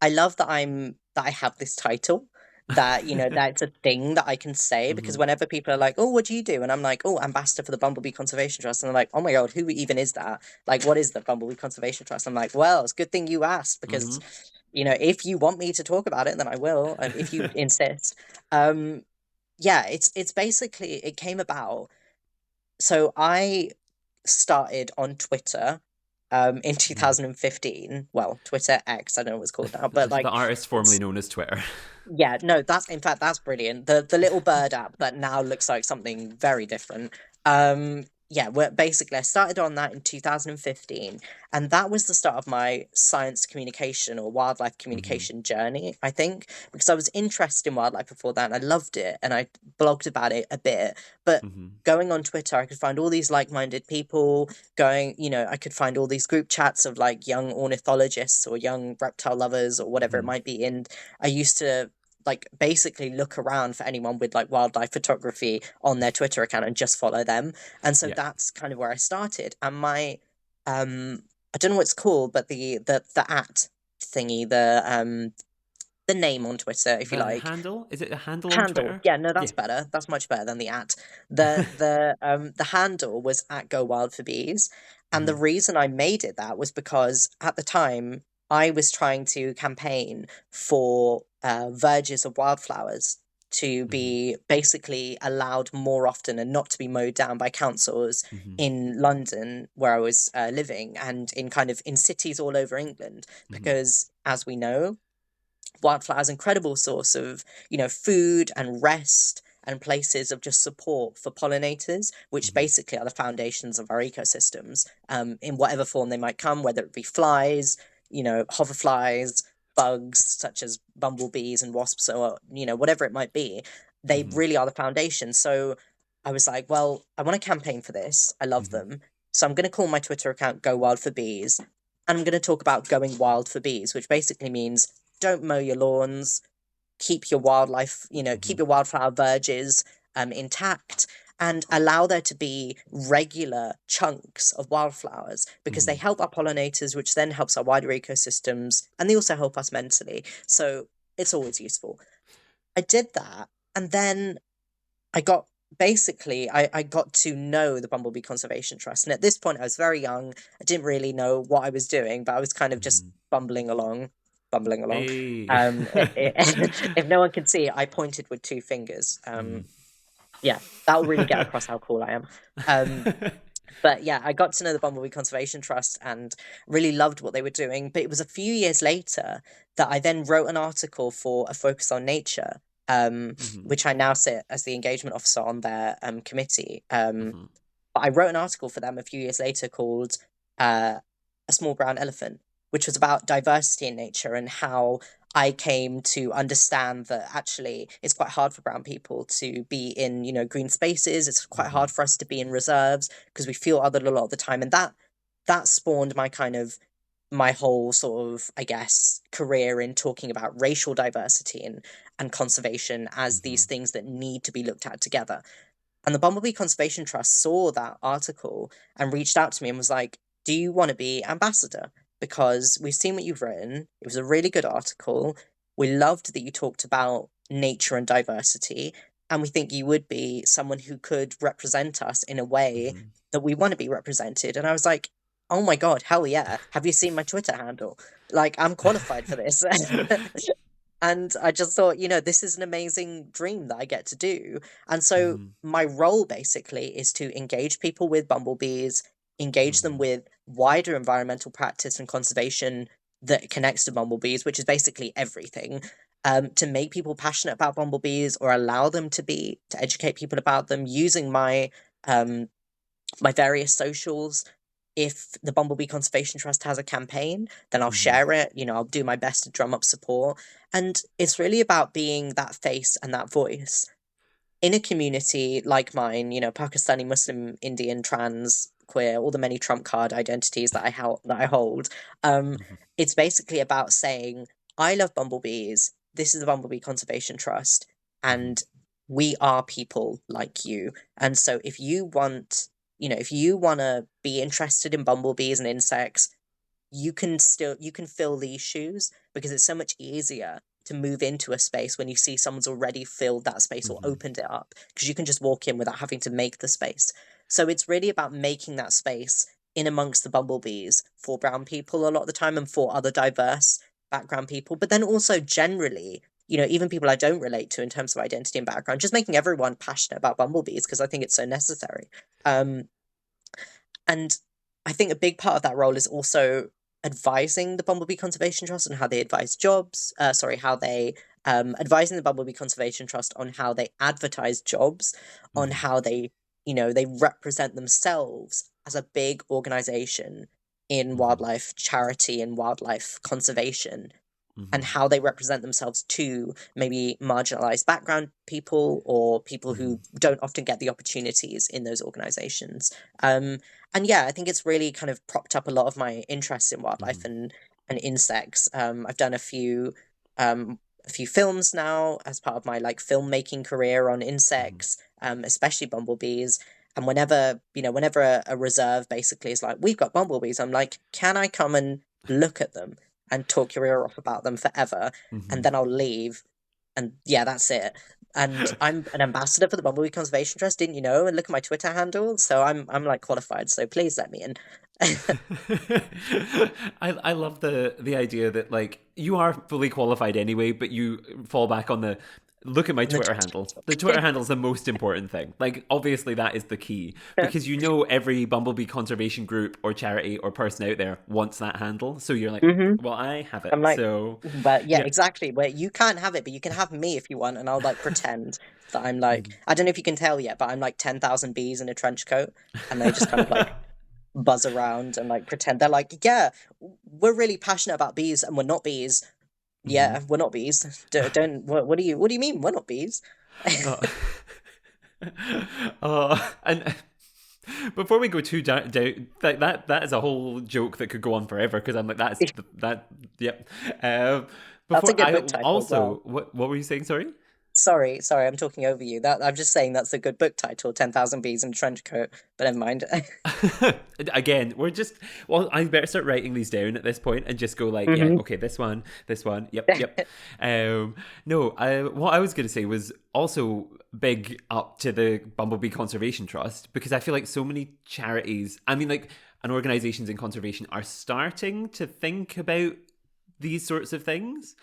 that I have this title, that that's a thing that I can say, because Hmm. whenever people are like, "Oh, what do you do?" and I'm like, "Oh, ambassador for the Bumblebee Conservation Trust," and they're like, "Oh my God, who even is that? Like, what is the Bumblebee Conservation Trust?" I'm like, "Well, it's a good thing you asked, Hmm. because if you want me to talk about it, then I will, if you insist." Um, yeah, it's basically, it came about. So I started on Twitter in Hmm. 2015. Well, Twitter X, I don't know what it's called now, but The like artist formerly it's known as Twitter. yeah, no, that's, in fact, that's brilliant. The little bird app that now looks like something very different. Yeah, well, basically I started on that in 2015, and that was the start of my science communication or wildlife Hmm. communication journey, I think, because I was interested in wildlife before that and I loved it and I blogged about it a bit. But Hmm. going on Twitter, I could find all these like-minded people I could find all these group chats of like young ornithologists or young reptile lovers or whatever it Hmm. might be. And I used to like basically look around for anyone with like wildlife photography on their Twitter account and just follow them. And so Yeah. that's kind of where I started. And my I don't know what it's called, but the at thingy, the name on Twitter, if you The like. handle? Is it a handle on Handle. Twitter? Yeah, no, Yeah. that's better. That's much better than the at. The handle was at Go Wild for Bees. And the Hmm. reason I made it that was because at the time, I was trying to campaign for verges of wildflowers to Mhm. be basically allowed more often and not to be mowed down by councils Mhm. in London, where I was living, and in kind of in cities all over England, Mhm. because as we know, wildflowers incredible source of food and rest and places of just support for pollinators, which Mhm. basically are the foundations of our ecosystems, in whatever form they might come, whether it be flies, hoverflies, bugs such as bumblebees and wasps, or whatever it might be. They Mhm. really are the foundation. So I was like, well, I want to campaign for this. I love Mhm. them. So I'm going to call my Twitter account Go Wild for Bees. And I'm going to talk about going wild for bees, which basically means don't mow your lawns, keep your wildlife, keep Mhm. your wildflower verges intact, and allow there to be regular chunks of wildflowers, because they Mhm. help our pollinators, which then helps our wider ecosystems, and they also help us mentally. So it's always useful. I did that, and then I got I got to know the Bumblebee Conservation Trust. And at this point I was very young. I didn't really know what I was doing, but I was kind of just Mhm. bumbling along. Hey. If no one can see, I pointed with two fingers. Mhm. Yeah, that'll really get across how cool I am. Um, but yeah, I got to know the Bumblebee Conservation Trust and really loved what they were doing. But it was a few years later that I then wrote an article for A Focus on Nature, Mhm. which I now sit as the engagement officer on their committee. Mhm. But I wrote an article for them a few years later called uh, A Small Brown Elephant, which was about diversity in nature and how I came to understand that actually it's quite hard for brown people to be in, green spaces. It's quite Mhm. hard for us to be in reserves because we feel othered a lot of the time. And that spawned my whole sort of, I guess, career in talking about racial diversity and conservation as these Mhm. things that need to be looked at together. And the Bumblebee Conservation Trust saw that article and reached out to me and was like, do you want to be ambassador? Because we've seen what you've written. It was a really good article. We loved that you talked about nature and diversity. And we think you would be someone who could represent us in a way Mhm. that we want to be represented. And I was like, oh my God, hell yeah. Have you seen my Twitter handle? Like, I'm qualified for this. And I just thought, this is an amazing dream that I get to do. And so Mhm. my role basically is to engage people with bumblebees, engage them Mhm. with wider environmental practice and conservation that connects to bumblebees, which is basically everything. To make people passionate about bumblebees or allow them to educate people about them using um, my various socials. If the Bumblebee Conservation Trust has a campaign, then I'll Mhm. share it. I'll do my best to drum up support. And it's really about being that face and that voice in a community like mine, Pakistani, Muslim, Indian, trans, queer, all the many trump card identities that I hold. Mhm. It's basically about saying, I love bumblebees. This is the Bumblebee Conservation Trust, Mhm. and we are people like you. And so if you want to be interested in bumblebees and insects, you can fill these shoes, because it's so much easier to move into a space when you see someone's already filled that space or Mhm. opened it up, because you can just walk in without having to make the space. So it's really about making that space in amongst the bumblebees for brown people a lot of the time, and for other diverse background people, but then also generally, even people I don't relate to in terms of identity and background, just making everyone passionate about bumblebees, because I think it's so necessary. um and I think a big part of that role is also advising the Bumblebee Conservation Trust on how they advise jobs. Sorry, how they advising the Bumblebee Conservation Trust on how they advertise jobs, on Mhm. how they represent themselves as a big organization in Mhm. wildlife charity and wildlife conservation, and Mhm. how they represent themselves to maybe marginalized background people or people who Mhm. don't often get the opportunities in those organizations. And yeah, I think it's really kind of propped up a lot of my interest in wildlife Mhm. and insects. I've done a few films now as part of my like filmmaking career on Mhm. insects, especially bumblebees. And whenever a reserve basically is like, we've got bumblebees, I'm like, can I come and look at them and talk your ear off about them forever, and Mhm. then I'll leave, And yeah, that's it. And I'm an ambassador for the Bumblebee Conservation Trust, didn't you know? And look at my Twitter handle. So I'm like qualified. So please let me in. I love the idea that like you are fully qualified anyway, but you fall back on the look at my On the Twitter Twitter handle. The Twitter handle. handle is the most important thing. Like obviously that is the key because you know every bumblebee conservation group or charity or person out there wants that handle. So you're like, hmm well, I have it. I'm like, So but yeah, yeah. exactly. Where you can't have it, but you can have me if you want, and I'll like pretend that I'm like, I don't know if you can tell yet, but I'm like 10,000 bees in a trench coat, and they just kind of like buzz around and like pretend they're like, yeah, we're really passionate about bees, and we're not bees. Mhm. Yeah, we're not bees. Don't what do you mean we're not bees? Oh. And before we go too down, that is a whole joke that could go on forever because I'm like that yep. That's a Before good I book title as also well. what were you saying? Sorry. Sorry, I'm talking over you. That I'm just saying that's a good book title, 10,000 bees in a trench coat. But never mind. Again, we're just well. I better start writing these down at this point and just go like, yeah, hmm okay, this one, yep. No, what I was going to say was also big up to the Bumblebee Conservation Trust because I feel like so many charities, I mean, like, and organizations in conservation are starting to think about these sorts of things,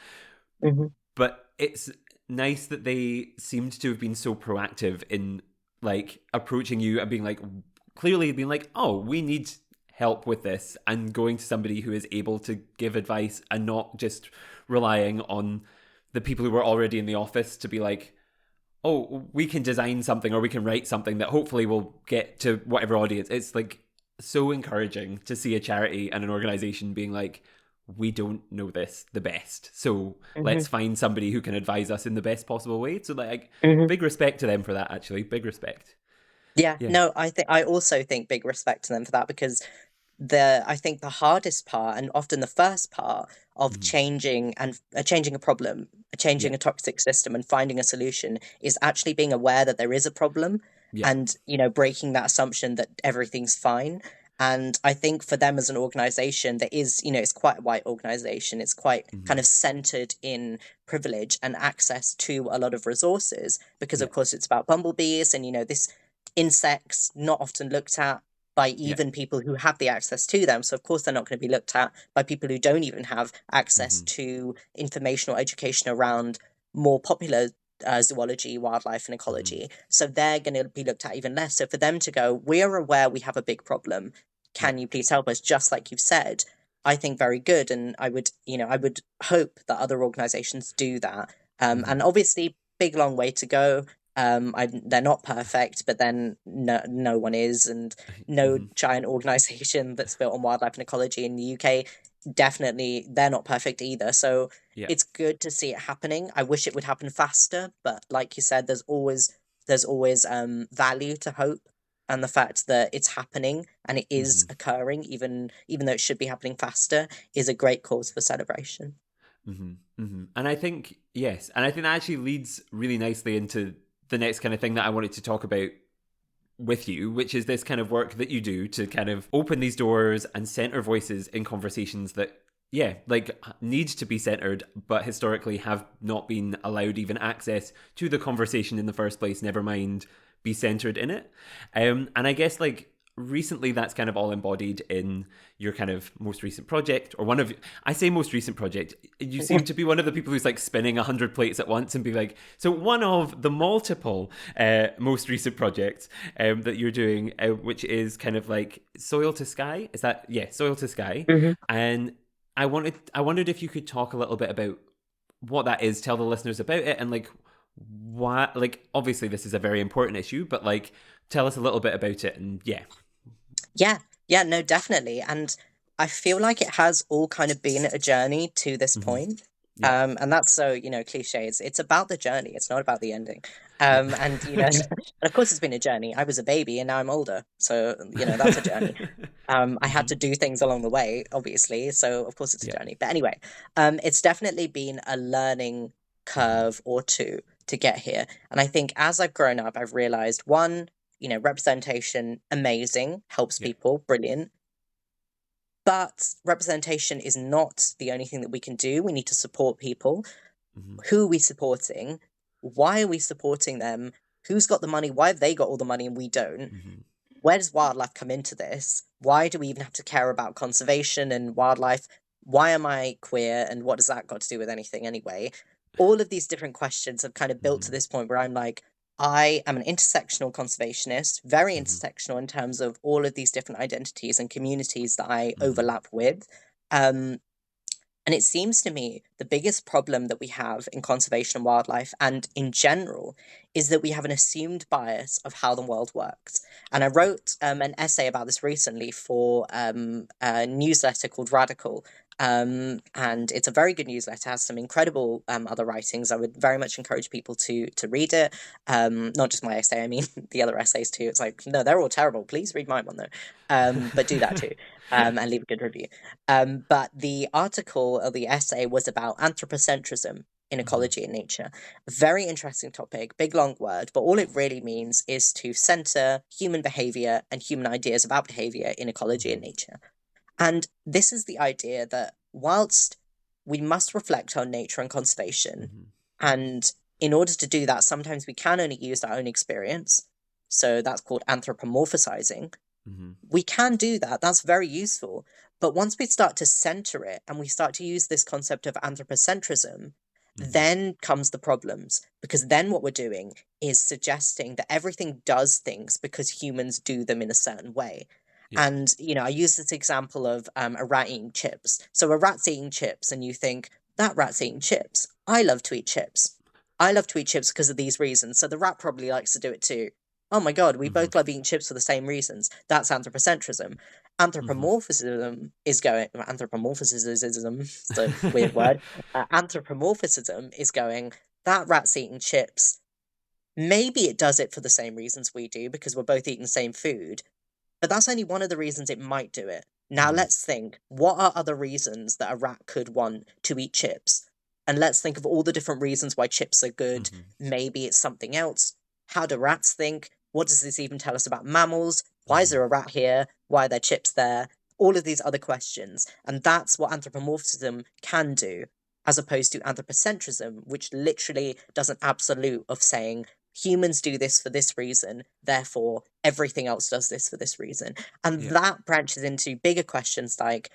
hmm but it's nice that they seemed to have been so proactive in like approaching you and being like clearly being like, oh, we need help with this, and going to somebody who is able to give advice and not just relying on the people who were already in the office to be like, oh, we can design something or we can write something that hopefully will get to whatever audience. It's like so encouraging to see a charity and an organization being like, we don't know this the best, so hmm let's find somebody who can advise us in the best possible way. So like hmm big respect to them for that, actually. Big respect. Yeah, Yeah. no, I also think big respect to them for that because I think the hardest part and often the first part of Mhm. changing a problem, Yeah. changing a toxic system and finding a solution is actually being aware that there is a problem Yeah. and breaking that assumption that everything's fine. And I think for them as an organization, there is, it's quite a white organization. It's quite kind Hmm. of centered in privilege and access to a lot of resources because, Yeah. of course, it's about bumblebees and, this insects not often looked at by Yeah. even people who have the access to them. So, of course, they're not going to be looked at by people who don't even have access Hmm. to information or education around more popular zoology, wildlife, and Hmm. ecology. So, they're going to be looked at even less. So, for them to go, we're aware we have a big problem. Yeah. Can you please help us? Just like you've said, I think very good. And I would hope that other organizations do that. Hmm. And obviously, big long way to go. They're not perfect, but then no one is, and no Hmm. giant organization that's built on wildlife and ecology in the UK, definitely they're not perfect either. So Yeah. it's good to see it happening. I wish it would happen faster, but like you said, there's always value to hope, and the fact that it's happening and it is Hmm. occurring, even though it should be happening faster, is a great cause for celebration. Hmm. Hmm. And I think yes, and I think that actually leads really nicely into the next kind of thing that I wanted to talk about with you, which is this kind of work that you do to kind of open these doors and center voices in conversations that, yeah, like need to be centered, but historically have not been allowed even access to the conversation in the first place, never mind be centered in it. And I guess like recently that's kind of all embodied in your kind of most recent project, or one of, I say most recent project, you seem to be one of the people who's like spinning 100 plates at once and be like, so one of the multiple most recent projects that you're doing, which is kind of like soil to sky, is that, yeah, soil to sky. hmm And I wondered if you could talk a little bit about what that is, tell the listeners about it, and like what, like obviously this is a very important issue, but like tell us a little bit about it. And yeah. Yeah, yeah, no, definitely. And I feel like it has all kind of been a journey to this Hmm. point. Yeah. And that's so, cliche. It's about the journey. It's not about the ending. Yeah. And and of course it's been a journey. I was a baby and now I'm older. So, that's a journey. I had Hmm. to do things along the way, obviously. So of course it's a Yeah. journey. But anyway, it's definitely been a learning Hmm. curve or two to get here. And I think as I've grown up, I've realized one, representation, amazing, helps Yeah. people, brilliant. But representation is not the only thing that we can do. We need to support people. Mhm. Who are we supporting? Why are we supporting them? Who's got the money? Why have they got all the money and we don't? Mhm. Where does wildlife come into this? Why do we even have to care about conservation and wildlife? Why am I queer and what does that got to do with anything anyway? All of these different questions have kind of built to Mhm. this point where I'm like, I am an intersectional conservationist, very Mhm. intersectional in terms of all of these different identities and communities that I Mhm. overlap with. Um, and it seems to me the biggest problem that we have in conservation and wildlife and in general is that we have an assumed bias of how the world works. And I Yeah. wrote an essay about this recently for a newsletter called Radical. And it's a very good newsletter, has some incredible other writings. I would very much encourage people to read it. Not just my essay, I mean the other essays too. It's like, no, they're all terrible. Please read my one though. But do that too. And leave a good review. But the article or the essay was about anthropocentrism in Mhm. ecology and nature. Very interesting topic, big long word, but all it really means is to center human behavior and human ideas about behavior in ecology and Mhm. nature. And this is the idea that whilst we must reflect on nature and conservation, Mhm. and in order to do that, sometimes we can only use our own experience. So that's called anthropomorphizing. Mhm. We can do that. That's very useful. But once we start to center it and we start to use this concept of anthropocentrism, Mhm. then comes the problems. Because then what we're doing is suggesting that everything does things because humans do them in a certain way. Yeah. And, I use this example of a rat eating chips. So a rat's eating chips, and you think, that rat's eating chips. I love to eat chips. I love to eat chips because of these reasons. So the rat probably likes to do it too. Oh my God, we Mhm. both love eating chips for the same reasons. That's anthropocentrism. Mhm. Anthropomorphism is going, anthropomorphism, it's a weird word. Anthropomorphism is going, that rat's eating chips. Maybe it does it for the same reasons we do because we're both eating the same food, but that's only one of the reasons it might do it. Now Mhm. let's think, what are other reasons that a rat could want to eat chips? And let's think of all the different reasons why chips are good. Mhm. Maybe it's something else. How do rats think? What does this even tell us about mammals? Why is Mhm. there a rat here? Why are there chips there? All of these other questions. And that's what anthropomorphism can do, as opposed to anthropocentrism, which literally does an absolute of saying humans do this for this reason, therefore everything else does this for this reason. And Yeah. that branches into bigger questions like,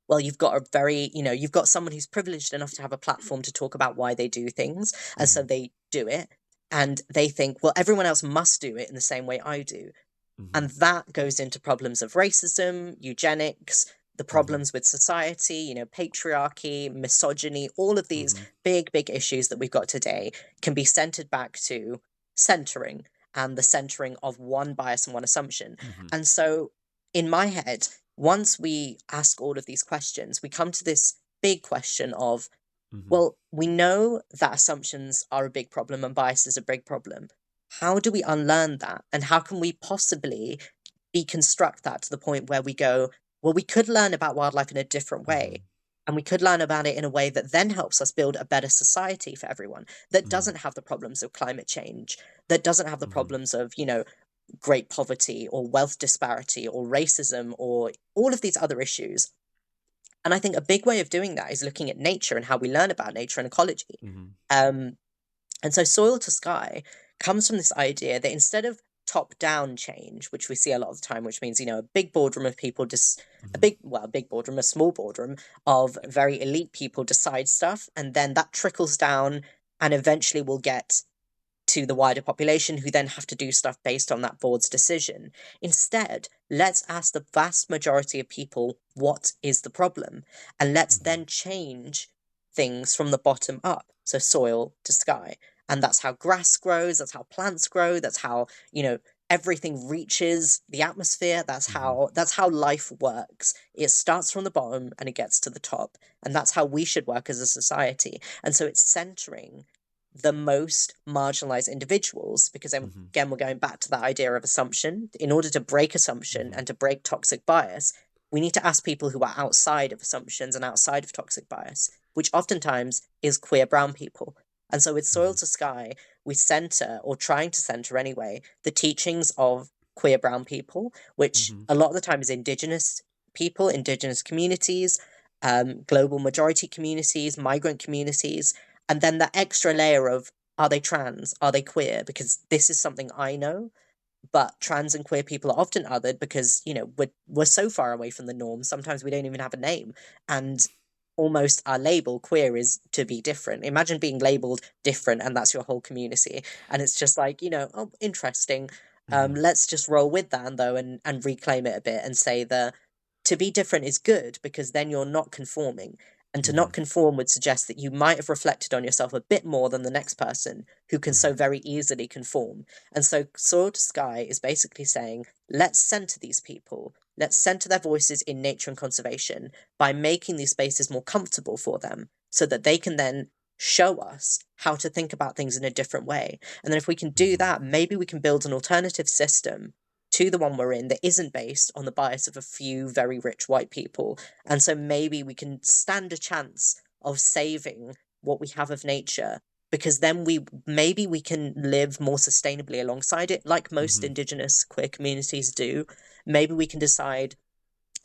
well, you've got a very, you've got someone who's privileged enough to have a platform to talk about why they do things, and so Mhm. they do it, and they think, well, everyone else must do it in the same way I do. Mhm. And that goes into problems of racism, eugenics, the Mhm. problems with society, patriarchy, misogyny, all of these Mhm. big, big issues that we've got today can be centered back to centering and the centering of one bias and one assumption. Mhm. And so, in my head, once we ask all of these questions, we come to this big question of, Mhm. well, we know that assumptions are a big problem and bias is a big problem. How do we unlearn that? And how can we possibly deconstruct that to the point where we go, well, we could learn about wildlife in a different way. Mhm. And we could learn about it in a way that then helps us build a better society for everyone that Mhm. doesn't have the problems of climate change, that doesn't have the Mhm. problems of, great poverty or wealth disparity or racism or all of these other issues. And I think a big way of doing that is looking at nature and how we learn about nature and ecology. Mhm. Um, and so soil to sky comes from this idea that instead of top down change, which we see a lot of the time, which means, a big boardroom of people just Mhm. a big boardroom, a small boardroom of Yeah. very elite people decide stuff, and then that trickles down and eventually will get to the wider population who then have to do stuff based on that board's decision. Instead, let's ask the vast majority of people what is the problem, and let's Mhm. then change things from the bottom up, so soil to sky. And that's how grass grows, that's how plants grow, that's how, everything reaches the atmosphere. That's Mhm. how life works. It starts from the bottom and it gets to the top. And that's how we should work as a society. And so it's centering the most marginalized individuals because then Mhm. again we're going back to that idea of assumption. In order to break assumption Mhm. and to break toxic bias, we need to ask people who are outside of assumptions and outside of toxic bias, which oftentimes is queer brown people. And so with soil Mhm. to sky, we center, or trying to center anyway, the teachings of queer brown people, which Mhm. a lot of the time is indigenous people, indigenous communities, global majority communities, migrant communities. And then that extra layer of, are they trans? Are they queer? Because this is something I know, but trans and queer people are often othered because, we're so far away from the norm. Sometimes we don't even have a name. And almost our label queer is to be different. Imagine being labeled different and that's your whole community. And it's just like, oh, interesting. Hmm. Let's just roll with that though, and reclaim it a bit and say that to be different is good because then you're not conforming. And to Hmm. not conform would suggest that you might have reflected on yourself a bit more than the next person who can Hmm. so very easily conform. And so Sword to Sky is basically saying, let's center these people. Let's center their voices in nature and conservation by making these spaces more comfortable for them so that they can then show us how to think about things in a different way. And then if we can do Hmm. that, maybe we can build an alternative system to the one we're in that isn't based on the bias of a few very rich white people. And so maybe we can stand a chance of saving what we have of nature, because then maybe we can live more sustainably alongside it, like most Hmm. indigenous queer communities do. Maybe we can decide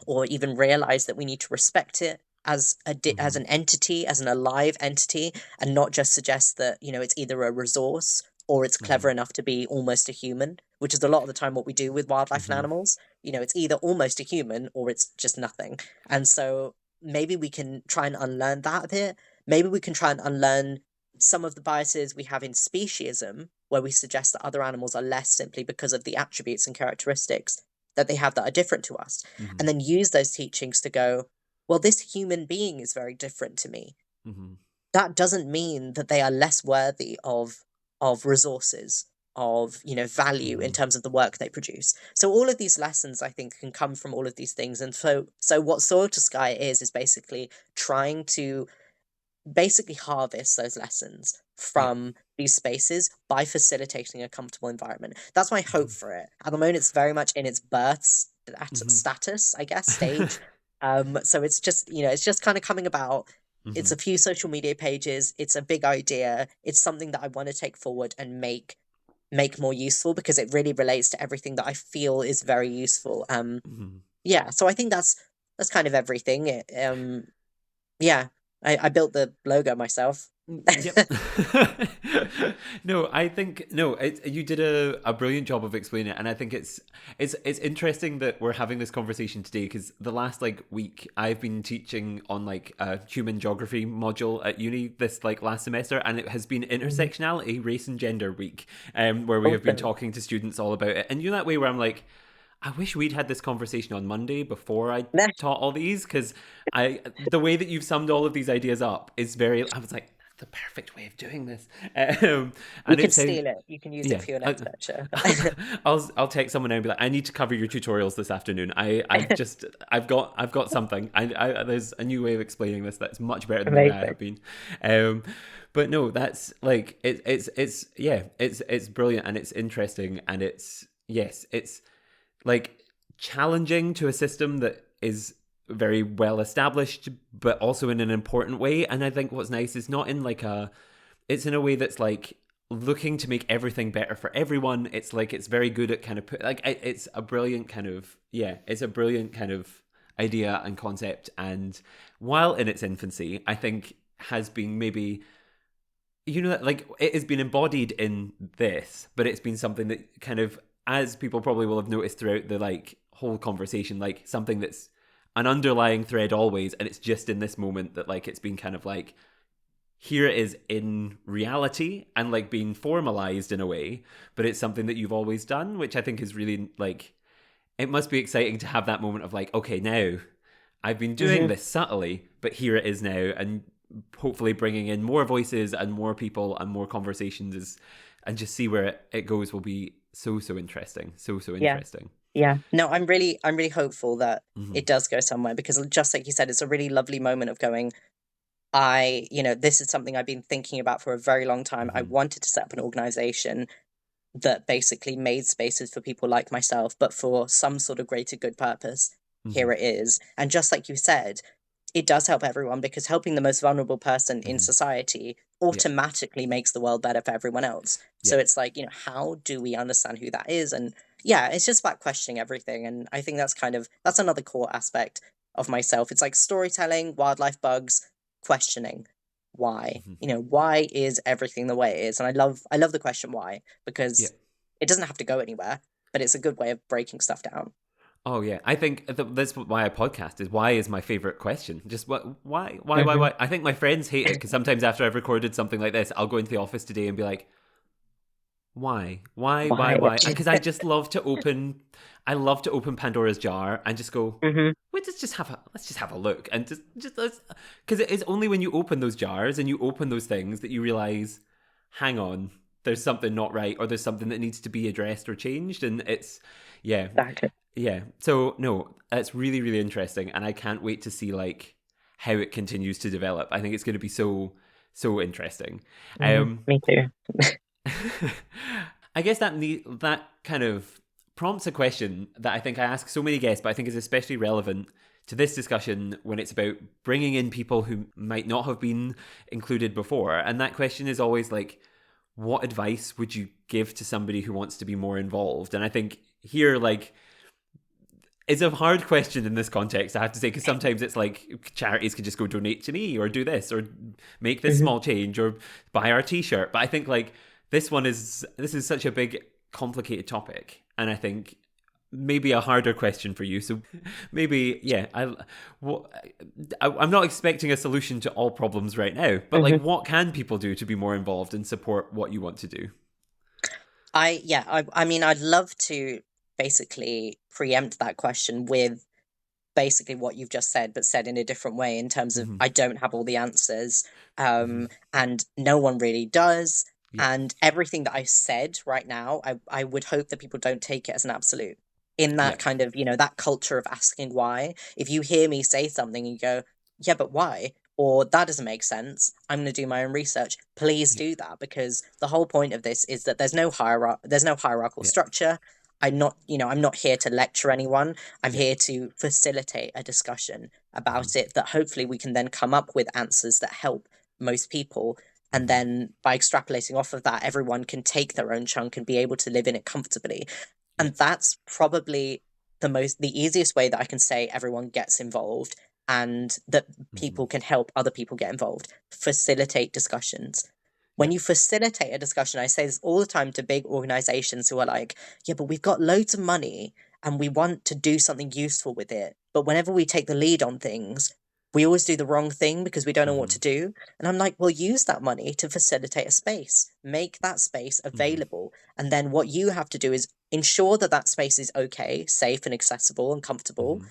or even realize that we need to respect it as as Hmm. an entity, as an alive entity, and not just suggest that it's either a resource or it's clever Hmm. enough to be almost a human, which is a lot of the time what we do with wildlife and Hmm. animals. It's either almost a human or it's just nothing. And so maybe we can try and unlearn that a bit. Maybe we can try and unlearn some of the biases we have in speciesism, where we suggest that other animals are less simply because of the attributes and characteristics that they have that are different to us, and Hmm. then use those teachings to go, well, this human being is very different to me. Hmm. That doesn't mean that they are less worthy of resources, of value in Hmm. terms of the work they produce. So all of these lessons, I think, can come from all of these things. And so what Soil to Sky is basically trying to basically harvest those lessons Yeah. from these spaces by facilitating a comfortable environment. That's my hope Hmm. for it. At the moment, it's very much in its Hmm. status, I guess, stage. So it's just kind of coming about. It's Hmm. a few social media pages. It's a big idea. It's something that I want to take forward and make more useful because it really relates to everything that I feel is very useful. Hmm. Yeah. So I think that's kind of everything. Yeah, I built the logo myself. Yep. No, I think no. You did a brilliant job of explaining it, and I think it's interesting that we're having this conversation today because the last like week I've been teaching on like a human geography module at uni this like last semester, and it has been Mhm. intersectionality, race, and gender week, where we have been Awesome. talking to students all about it, and that way where I'm like, I wish we'd had this conversation on Monday before I taught all these because the way that you've summed all of these ideas up is very. I was like, that's the perfect way of doing this, You and can it sounds steal it. You can use it yeah. for your next lecture. I'll text someone and be like, I need to cover your tutorials this afternoon. I've got something. There's a new way of explaining this that's much better than the way I Amazing. have been. Um, but no, that's like it's yeah, it's brilliant and it's interesting and it's yes, it's like challenging to a system that is very well established, but also in an important way. And I think what's nice is not in like it's in a way that's like looking to make everything better for everyone. It's like it's very good at kind of it's a brilliant kind of it's a brilliant kind of idea and concept. And while in its infancy, I think has been maybe like it has been embodied in this, but it's been something that kind of, as people probably will have noticed throughout the like whole conversation, like something that's an underlying thread always, and it's just in this moment that like it's been kind of like here it is in reality and like being formalized in a way, but it's something that you've always done, which I think is really like it must be exciting to have that moment of like, okay, now I've been doing Hmm. this subtly, but here it is now, and hopefully bringing in more voices and more people and more conversations and just see where it goes will be so interesting, so Yeah, interesting. yeah. No, I'm really hopeful that Hmm. it does go somewhere because just like you said, it's a really lovely moment of going, this is something I've been thinking about for a very long time. I Hmm. wanted to set up an organization that basically made spaces for people like myself, but for some sort of greater good purpose. Hmm. Here it is. And just like you said, it does help everyone because helping the most vulnerable person in Hmm. society Yeah. automatically makes the world better for everyone else. Yeah. So it's like, how do we understand who that is? And yeah, it's just about questioning everything. And I think that's another core aspect of myself. It's like storytelling, wildlife bugs, questioning. why. Hmm. Why is everything the way it is? And I love the question why, Yeah. because it doesn't have to go anywhere, but it's a good way of breaking stuff down. Oh yeah, I think that's why I podcast is why is my favorite question. Just what, Hmm. why? I think my friends hate it because sometimes after I've recorded something like this, I'll go into the office today and be like, Why? why? Because I just love to open, I love to open Pandora's jar and just go, Hmm. wait, let's just have a look and just because it is only when you open those jars and you open those things that you realize, hang on, there's something not right or there's something that needs to be addressed or changed, and it's yeah, Exactly. yeah. So no, that's really, really interesting, and I can't wait to see like how it continues to develop. I think it's going to be so interesting. Um, Me too. I guess that kind of prompts a question that I think I ask so many guests, but I think is especially relevant to this discussion when it's about bringing in people who might not have been included before. And that question is always like, what advice would you give to somebody who wants to be more involved? And I think here, like, it's a hard question in this context, I have to say, because sometimes it's like charities could just go donate to me or do this or make this Hmm. small change or buy our t-shirt. But I think like this is such a big, complicated topic. And I think maybe a harder question for you. So maybe, yeah, well, I'm not expecting a solution to all problems right now, but like Hmm. what can people do to be more involved and support what you want to do? I mean, I'd love to basically preempt that question with basically what you've just said, but said in a different way in terms of Hmm. I don't have all the answers, Hmm. and no one really does. Yeah. And everything that I've said right now, I would hope that people don't take it as an absolute. In Yeah. that kind of, that culture of asking why, if you hear me say something and you go, yeah, but why? Or that doesn't make sense. I'm going to do my own research. Please Yeah. do that, because the whole point of this is that there's no hierarchical Yeah. structure. I'm not here to lecture anyone. I'm Yeah. here to facilitate a discussion Hmm. about it that hopefully we can then come up with answers that help most people. And Hmm. then by extrapolating off of that, everyone can take their own chunk and be able to live in it comfortably. Yeah. And that's probably the easiest way that I can say everyone gets involved and that Hmm. people can help other people get involved. Facilitate discussions. When Yeah. you facilitate a discussion, I say this all the time to big organizations who are like, yeah, but we've got loads of money and we want to do something useful with it. But whenever we take the lead on things, we always do the wrong thing because we don't know what Hmm. to do. And I'm like, well, use that money to facilitate a space, make that space Hmm. available. And then what you have to do is ensure that that space is okay, safe and accessible and comfortable, Hmm.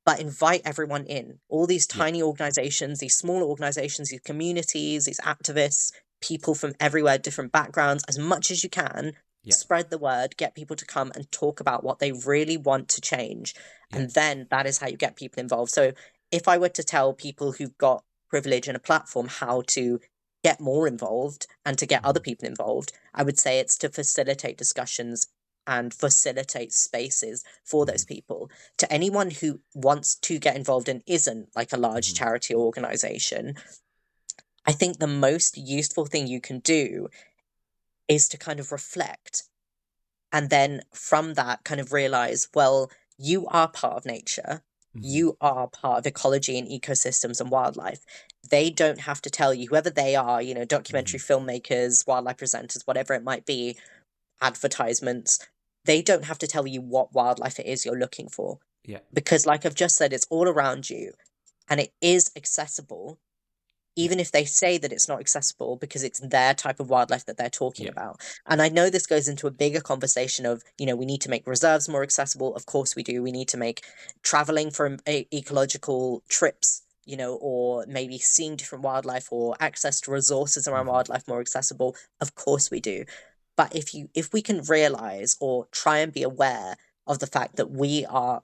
but invite everyone in. All these Yeah. tiny organizations, these smaller organizations, these communities, these activists, people from everywhere, different backgrounds, as much as you can, Yeah. spread the word, get people to come and talk about what they really want to change. Yeah. And then that is how you get people involved. So if I were to tell people who've got privilege and a platform how to get more involved and to get other Hmm. people involved, I would say it's to facilitate discussions and facilitate spaces for Hmm. those people. To anyone who wants to get involved and isn't like a large Hmm. charity or organization, I think the most useful thing you can do is to kind of reflect and then from that kind of realize, well, you are part of nature. Hmm. You are part of ecology and ecosystems and wildlife. They don't have to tell you, whoever they are, documentary Hmm. filmmakers, wildlife presenters, whatever it might be, advertisements, they don't have to tell you what wildlife it is you're looking for. Yeah. Because, like I've just said, it's all around you and it is accessible, Yeah. even if they say that it's not accessible because it's their type of wildlife that they're talking Yeah. about. And I know this goes into a bigger conversation of, we need to make reserves more accessible. Of course we do. We need to make traveling for ecological trips, or maybe seeing different wildlife or access to resources around Hmm. wildlife more accessible. Of course we do. But if we can realize or try and be aware of the fact that we are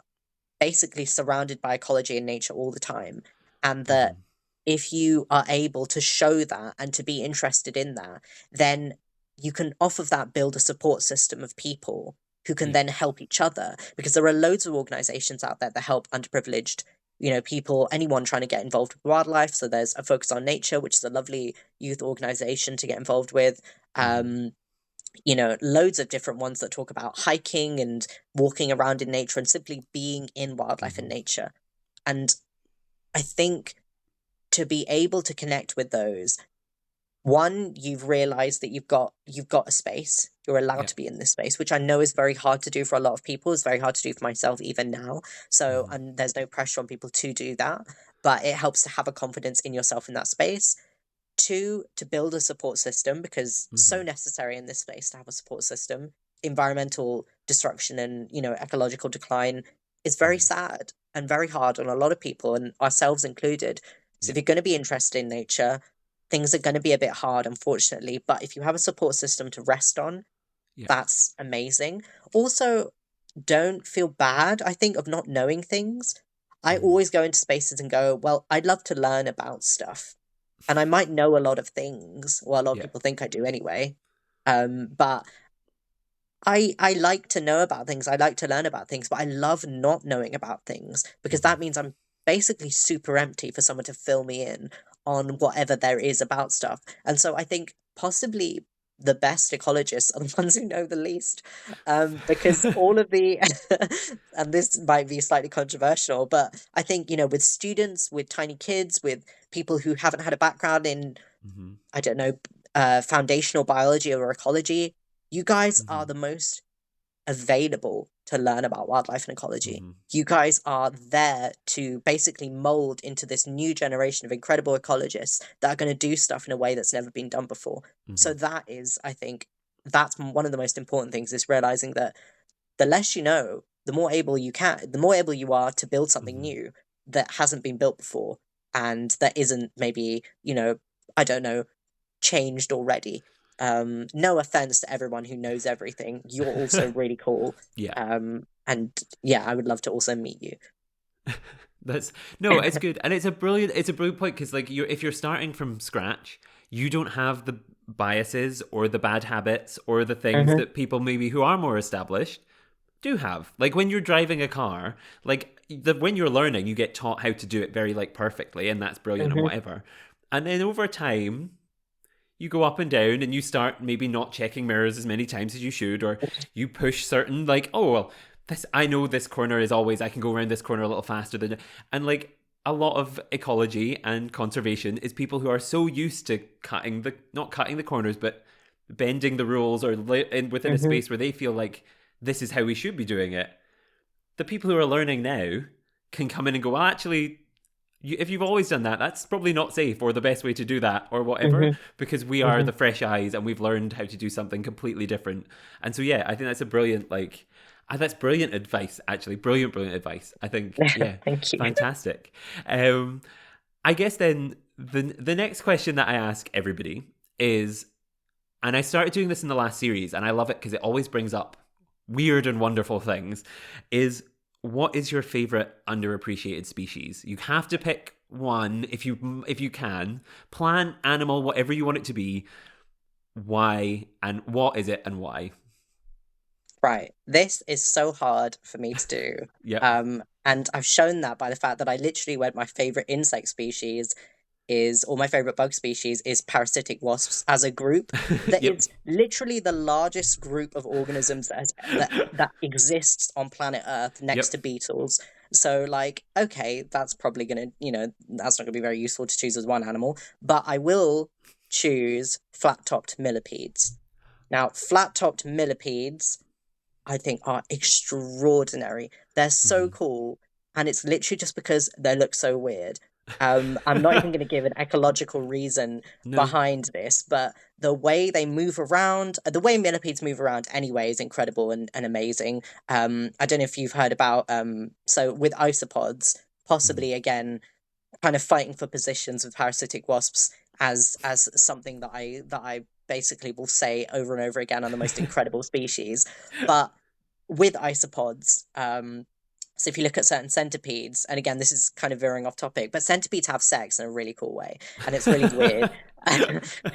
basically surrounded by ecology and nature all the time. And that Hmm. if you are able to show that and to be interested in that, then you can, off of that, build a support system of people who can Yeah. then help each other. Because there are loads of organizations out there that help underprivileged, people, anyone trying to get involved with wildlife. So there's a Focus on Nature, which is a lovely youth organization to get involved with. Hmm. Um, loads of different ones that talk about hiking and walking around in nature and simply being in wildlife and Hmm. nature. And I think to be able to connect with those, one, you've realized that you've got a space. You're allowed Yeah. to be in this space, which I know is very hard to do for a lot of people. It's very hard to do for myself even now. So, Mm-hmm. and there's no pressure on people to do that, but it helps to have a confidence in yourself in that space. Two, to build a support system, because Mm-hmm. so necessary in this space to have a support system. Environmental destruction and, ecological decline is very Mm-hmm. sad and very hard on a lot of people, and ourselves included. So Yeah. if you're going to be interested in nature, things are going to be a bit hard, unfortunately. But if you have a support system to rest on, Yeah. that's amazing. Also, don't feel bad, I think, of not knowing things. I Mm-hmm. always go into spaces and go, well, I'd love to learn about stuff. And I might know a lot of things. Well, a lot of Yeah. people think I do anyway. But I like to know about things. I like to learn about things, but I love not knowing about things because Mm-hmm. that means I'm basically super empty for someone to fill me in on whatever there is about stuff. And so I think possibly the best ecologists are the ones who know the least, because all of the and this might be slightly controversial, but I think, with students, with tiny kids, with people who haven't had a background in, Mm-hmm. I don't know, foundational biology or ecology, you guys are Mm-hmm. the most available to learn about wildlife and ecology. Mm-hmm. You guys are there to basically mold into this new generation of incredible ecologists that are going to do stuff in a way that's never been done before. Mm-hmm. So that is, I think, that's one of the most important things, is realizing that the less you know, the more able you are to build something Mm-hmm. new that hasn't been built before and that isn't maybe, I don't know, changed already. No offense to everyone who knows everything. You're also really cool. Yeah. And yeah, I would love to also meet you. That's no, it's good, and it's a brilliant point because like if you're starting from scratch, you don't have the biases or the bad habits or the things Hmm. that people maybe who are more established do have. Like when you're driving a car, like when you're learning, you get taught how to do it very like perfectly, and that's brilliant and Hmm. whatever. And then over time, you go up and down and you start maybe not checking mirrors as many times as you should, or you push certain like, oh well, this I know this corner is always I can go around this corner a little faster than, and like a lot of ecology and conservation is people who are so used to cutting the not cutting the corners but bending the rules or within a Hmm. space where they feel like this is how we should be doing it. The people who are learning now can come in and go, well, actually, if you've always done that, that's probably not safe or the best way to do that or whatever, Hmm. because we are Hmm. the fresh eyes and we've learned how to do something completely different. And so, yeah, I think that's a brilliant, like, that's brilliant advice, actually. Brilliant, brilliant advice. I think, yeah, Thank you. fantastic. Um, I guess then the next question that I ask everybody is, and I started doing this in the last series, and I love it because it always brings up weird and wonderful things, is what is your favorite underappreciated species? You have to pick one if you can. Plant, animal, whatever you want it to be. Why and what is it and why? Right. This is so hard for me to do. Yep. And I've shown that by the fact that I literally went my favorite insect species or my favorite bug species is parasitic wasps as a group. That Yep. is literally the largest group of organisms that exists on planet Earth next to Yep. beetles. So like, okay, that's probably gonna, that's not gonna be very useful to choose as one animal, but I will choose flat-topped millipedes. Now, flat-topped millipedes I think are extraordinary. They're so Mm-hmm. cool, and it's literally just because they look so weird. I'm not even going to give an ecological reason No. behind this, but the way they move around, the way millipedes move around anyway is incredible and amazing. I don't know if you've heard about so with isopods, Mm-hmm. possibly again, kind of fighting for positions with parasitic wasps as something that I basically will say over and over again on the most incredible species. But with isopods, so if you look at certain centipedes, and again, this is kind of veering off topic, but centipedes have sex in a really cool way, and it's really weird.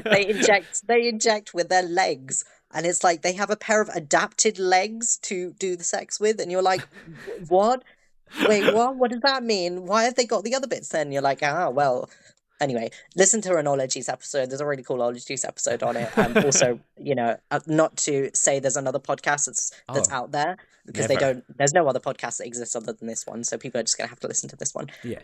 They inject with their legs, and it's like they have a pair of adapted legs to do the sex with, and you're like, What? Wait, what? What does that mean? Why have they got the other bits then?" You're like, well, Anyway, listen to an ologies episode. There's a really cool ologies episode on it. Also, not to say there's another podcast that's Oh, out there, because they never. don't. There's no other podcast that exists other than this one, so people are just gonna have to listen to this one. Yeah.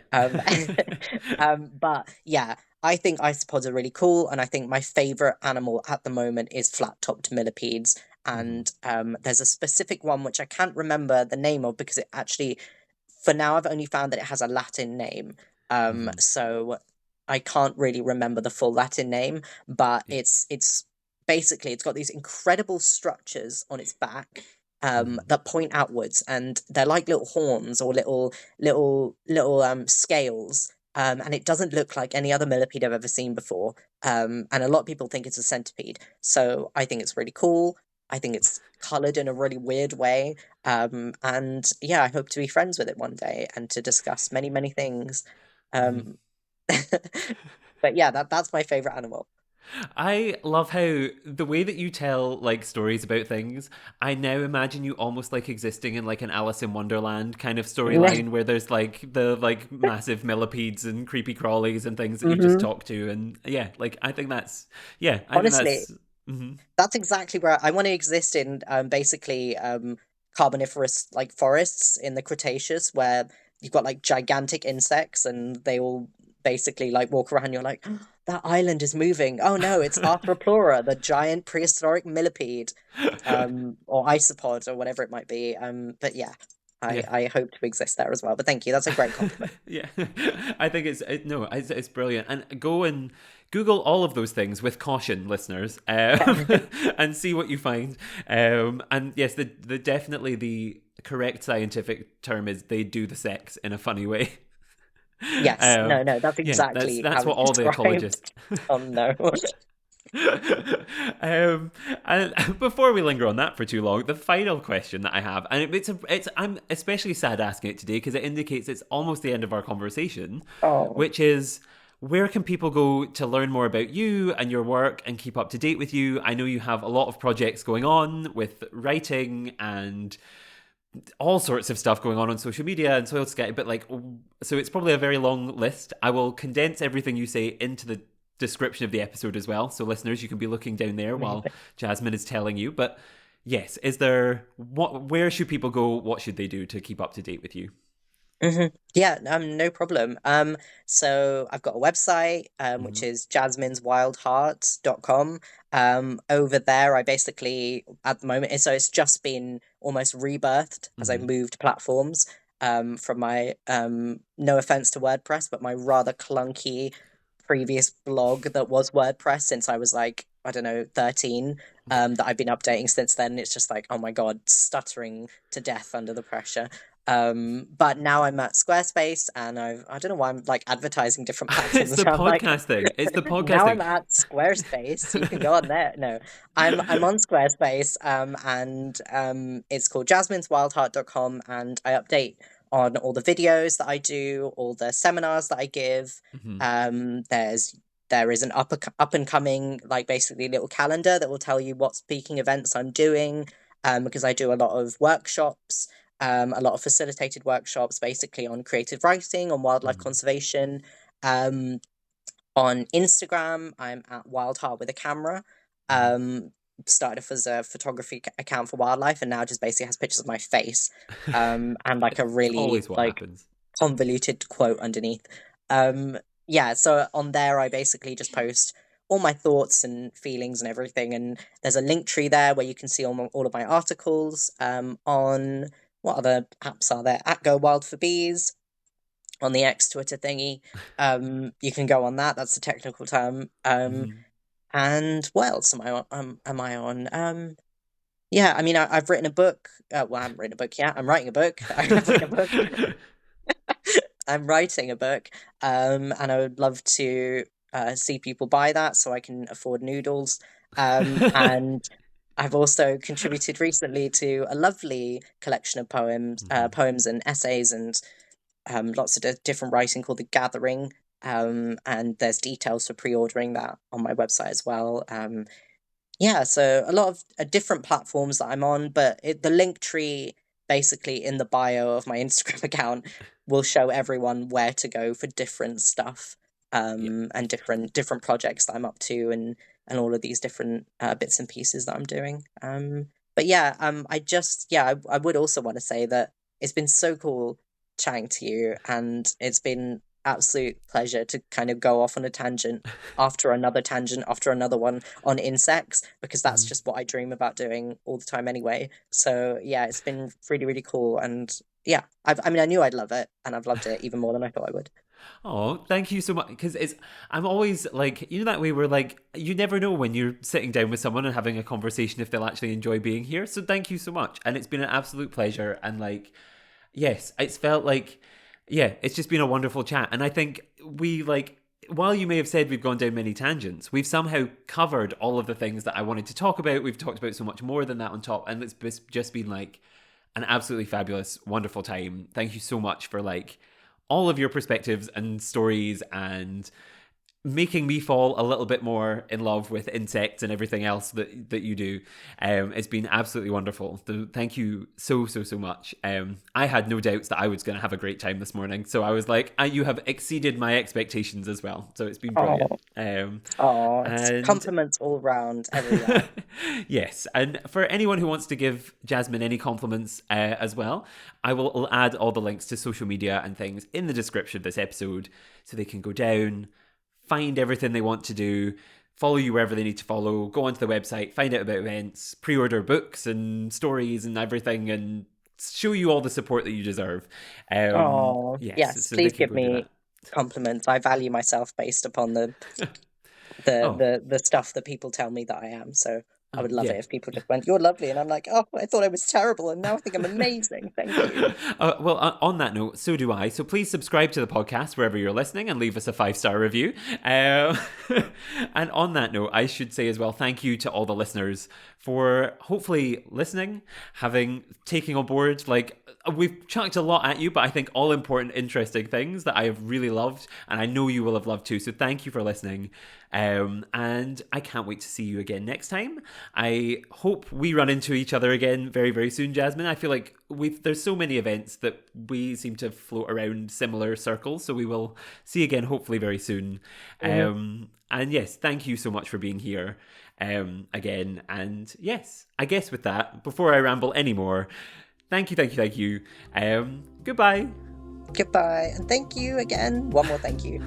Um, but yeah, I think isopods are really cool, and I think my favorite animal at the moment is flat-topped millipedes. Hmm. And there's a specific one which I can't remember the name of, because it actually, for now, I've only found that it has a Latin name. Hmm. So I can't really remember the full Latin name, but Yeah. it's basically, it's got these incredible structures on its back, Hmm. that point outwards, and they're like little horns, or little scales. And it doesn't look like any other millipede I've ever seen before. And a lot of people think it's a centipede. So I think it's really cool. I think it's colored in a really weird way. And yeah, I hope to be friends with it one day and to discuss many, many things. Hmm. Um, but yeah, that's my favorite animal. I love how the way that you tell like stories about things, I now imagine you almost like existing in like an Alice in Wonderland kind of storyline where there's like the like massive millipedes and creepy crawlies and things that you just Hmm. talk to. And yeah, like I think that's, yeah, I think Honestly, that's, hmm. that's exactly where I want to exist in, basically, carboniferous like forests in the Cretaceous, where you've got like gigantic insects and they all basically like walk around. You're like, "Oh, that island is moving. Oh no, it's Arthroplura, the giant prehistoric millipede, or isopod, or whatever it might be." But yeah, I Yeah. I hope to exist there as well. But thank you. That's a great compliment. Yeah, I think no, it's brilliant. And go and Google all of those things with caution, listeners, and see what you find. And yes, the definitely the correct scientific term is they do the sex in a funny way. Yes, um, no, no, that's yeah, exactly that's how what it's all the described. ecologists. Oh no. um, and before we linger on that for too long, the final question that I have, and I'm especially sad asking it today because it indicates it's almost the end of our conversation, Oh. which is where can people go to learn more about you and your work and keep up to date with you? I know you have a lot of projects going on with writing and all sorts of stuff going on social media and so get but like so it's probably a very long list. I will condense everything you say into the description of the episode as well, so listeners, you can be looking down there while Jasmine is telling you. But yes, is there what where should people go, what should they do to keep up to date with you? Yeah, no problem. So I've got a website, which Mm-hmm. is jasmineswildhearts.com. Over there, I basically, at the moment, so it's just been almost rebirthed as I Mm-hmm. moved platforms, from my, no offense to WordPress, but my rather clunky previous blog that was WordPress since I was like, I don't know, 13, that I've been updating since then. It's just like, oh my God, stuttering to death under the pressure. But now I'm at Squarespace, and I don't know why I'm like advertising different It's platforms the as well. I'm like, podcasting. It's the now podcasting. I'm at Squarespace. You can go on there. No, I'm on Squarespace, and it's called jasmineswildheart.com, and I update on all the videos that I do, all the seminars that I give. Mm-hmm. There is an up and coming, like, basically little calendar that will tell you what speaking events I'm doing, because I do a lot of workshops, a lot of facilitated workshops, basically on creative writing, on wildlife Mm-hmm. conservation. Um, on Instagram, I'm at Wildheart with a camera. Mm-hmm. Um, Started off as a photography account for wildlife, and now just basically has pictures of my face, and like a It's really always what like happens. convoluted quote underneath. Yeah, so on there, I basically just post all my thoughts and feelings and everything. And there's a link tree there where you can see all of my articles. On what other apps are there? At Go Wild for Bees on the X Twitter thingy. You can go on that. That's the technical term. Mm-hmm. And what else am I on? Am I on? Yeah, I mean, I've written a book. Well, I haven't written a book yet. I'm writing a book. I've written a book. I'm writing a book, and I would love to see people buy that so I can afford noodles. And I've also contributed recently to a lovely collection of Mm-hmm. poems and essays, and lots of different writing called The Gathering. And there's details for pre-ordering that on my website as well. Yeah, so a lot of different platforms that I'm on, but the link tree basically in the bio of my Instagram account will show everyone where to go for different stuff. Yeah. and different projects that I'm up to, and all of these different bits and pieces that I'm doing. But yeah, I would also want to say that it's been so cool chatting to you, and it's been absolute pleasure to kind of go off on a tangent after another one on insects, because that's Mhm. just what I dream about doing all the time anyway. So yeah, it's been really, really cool. And yeah, I mean, I knew I'd love it, and I've loved it even more than I thought I would. Oh, thank you so much. Because I'm always like, that way where like, you never know when you're sitting down with someone and having a conversation if they'll actually enjoy being here. So thank you so much. And it's been an absolute pleasure. And like, yes, it's felt like, yeah, it's just been a wonderful chat. And I think we like, while you may have said we've gone down many tangents, we've somehow covered all of the things that I wanted to talk about. We've talked about so much more than that on top. And it's just been like an absolutely fabulous, wonderful time. Thank you so much for like all of your perspectives and stories and making me fall a little bit more in love with insects and everything else that you do. It's been absolutely wonderful. So thank you so much. I had no doubts that I was going to have a great time this morning. So I was like, you have exceeded my expectations as well. So it's been brilliant. Oh, oh, it's And compliments all round, everywhere. yes, and for anyone who wants to give Jasmine any compliments as well, I will add all the links to social media and things in the description of this episode so they can go down, find everything they want to do, follow you wherever they need to follow, go onto the website, find out about events, pre-order books and stories and everything, and show you all the support that you deserve. Oh, Yes, yes, so they please can give go do me that. compliments. I value myself based upon the Oh, the stuff that people tell me that I am. So I oh would love yeah. it if people just went, "You're lovely," and I'm like, "Oh, I thought I was terrible, and now I think I'm amazing. Thank you." Well, on that note, so do I. So please subscribe to the podcast wherever you're listening and leave us a 5-star review. Um, and on that note, I should say as well, thank you to all the listeners for hopefully listening, taking on board. Like, we've chucked a lot at you, but I think all important, interesting things that I have really loved, and I know you will have loved too. So thank you for listening. And I can't wait to see you again next time. I hope we run into each other again very, very soon, Jasmine. I feel like there's so many events that we seem to float around similar circles, so we will see again hopefully very soon. Mhm. And yes, thank you so much for being here again. And yes, I guess with that, before I ramble anymore, thank you. Goodbye. Goodbye, and thank you again. One more thank you.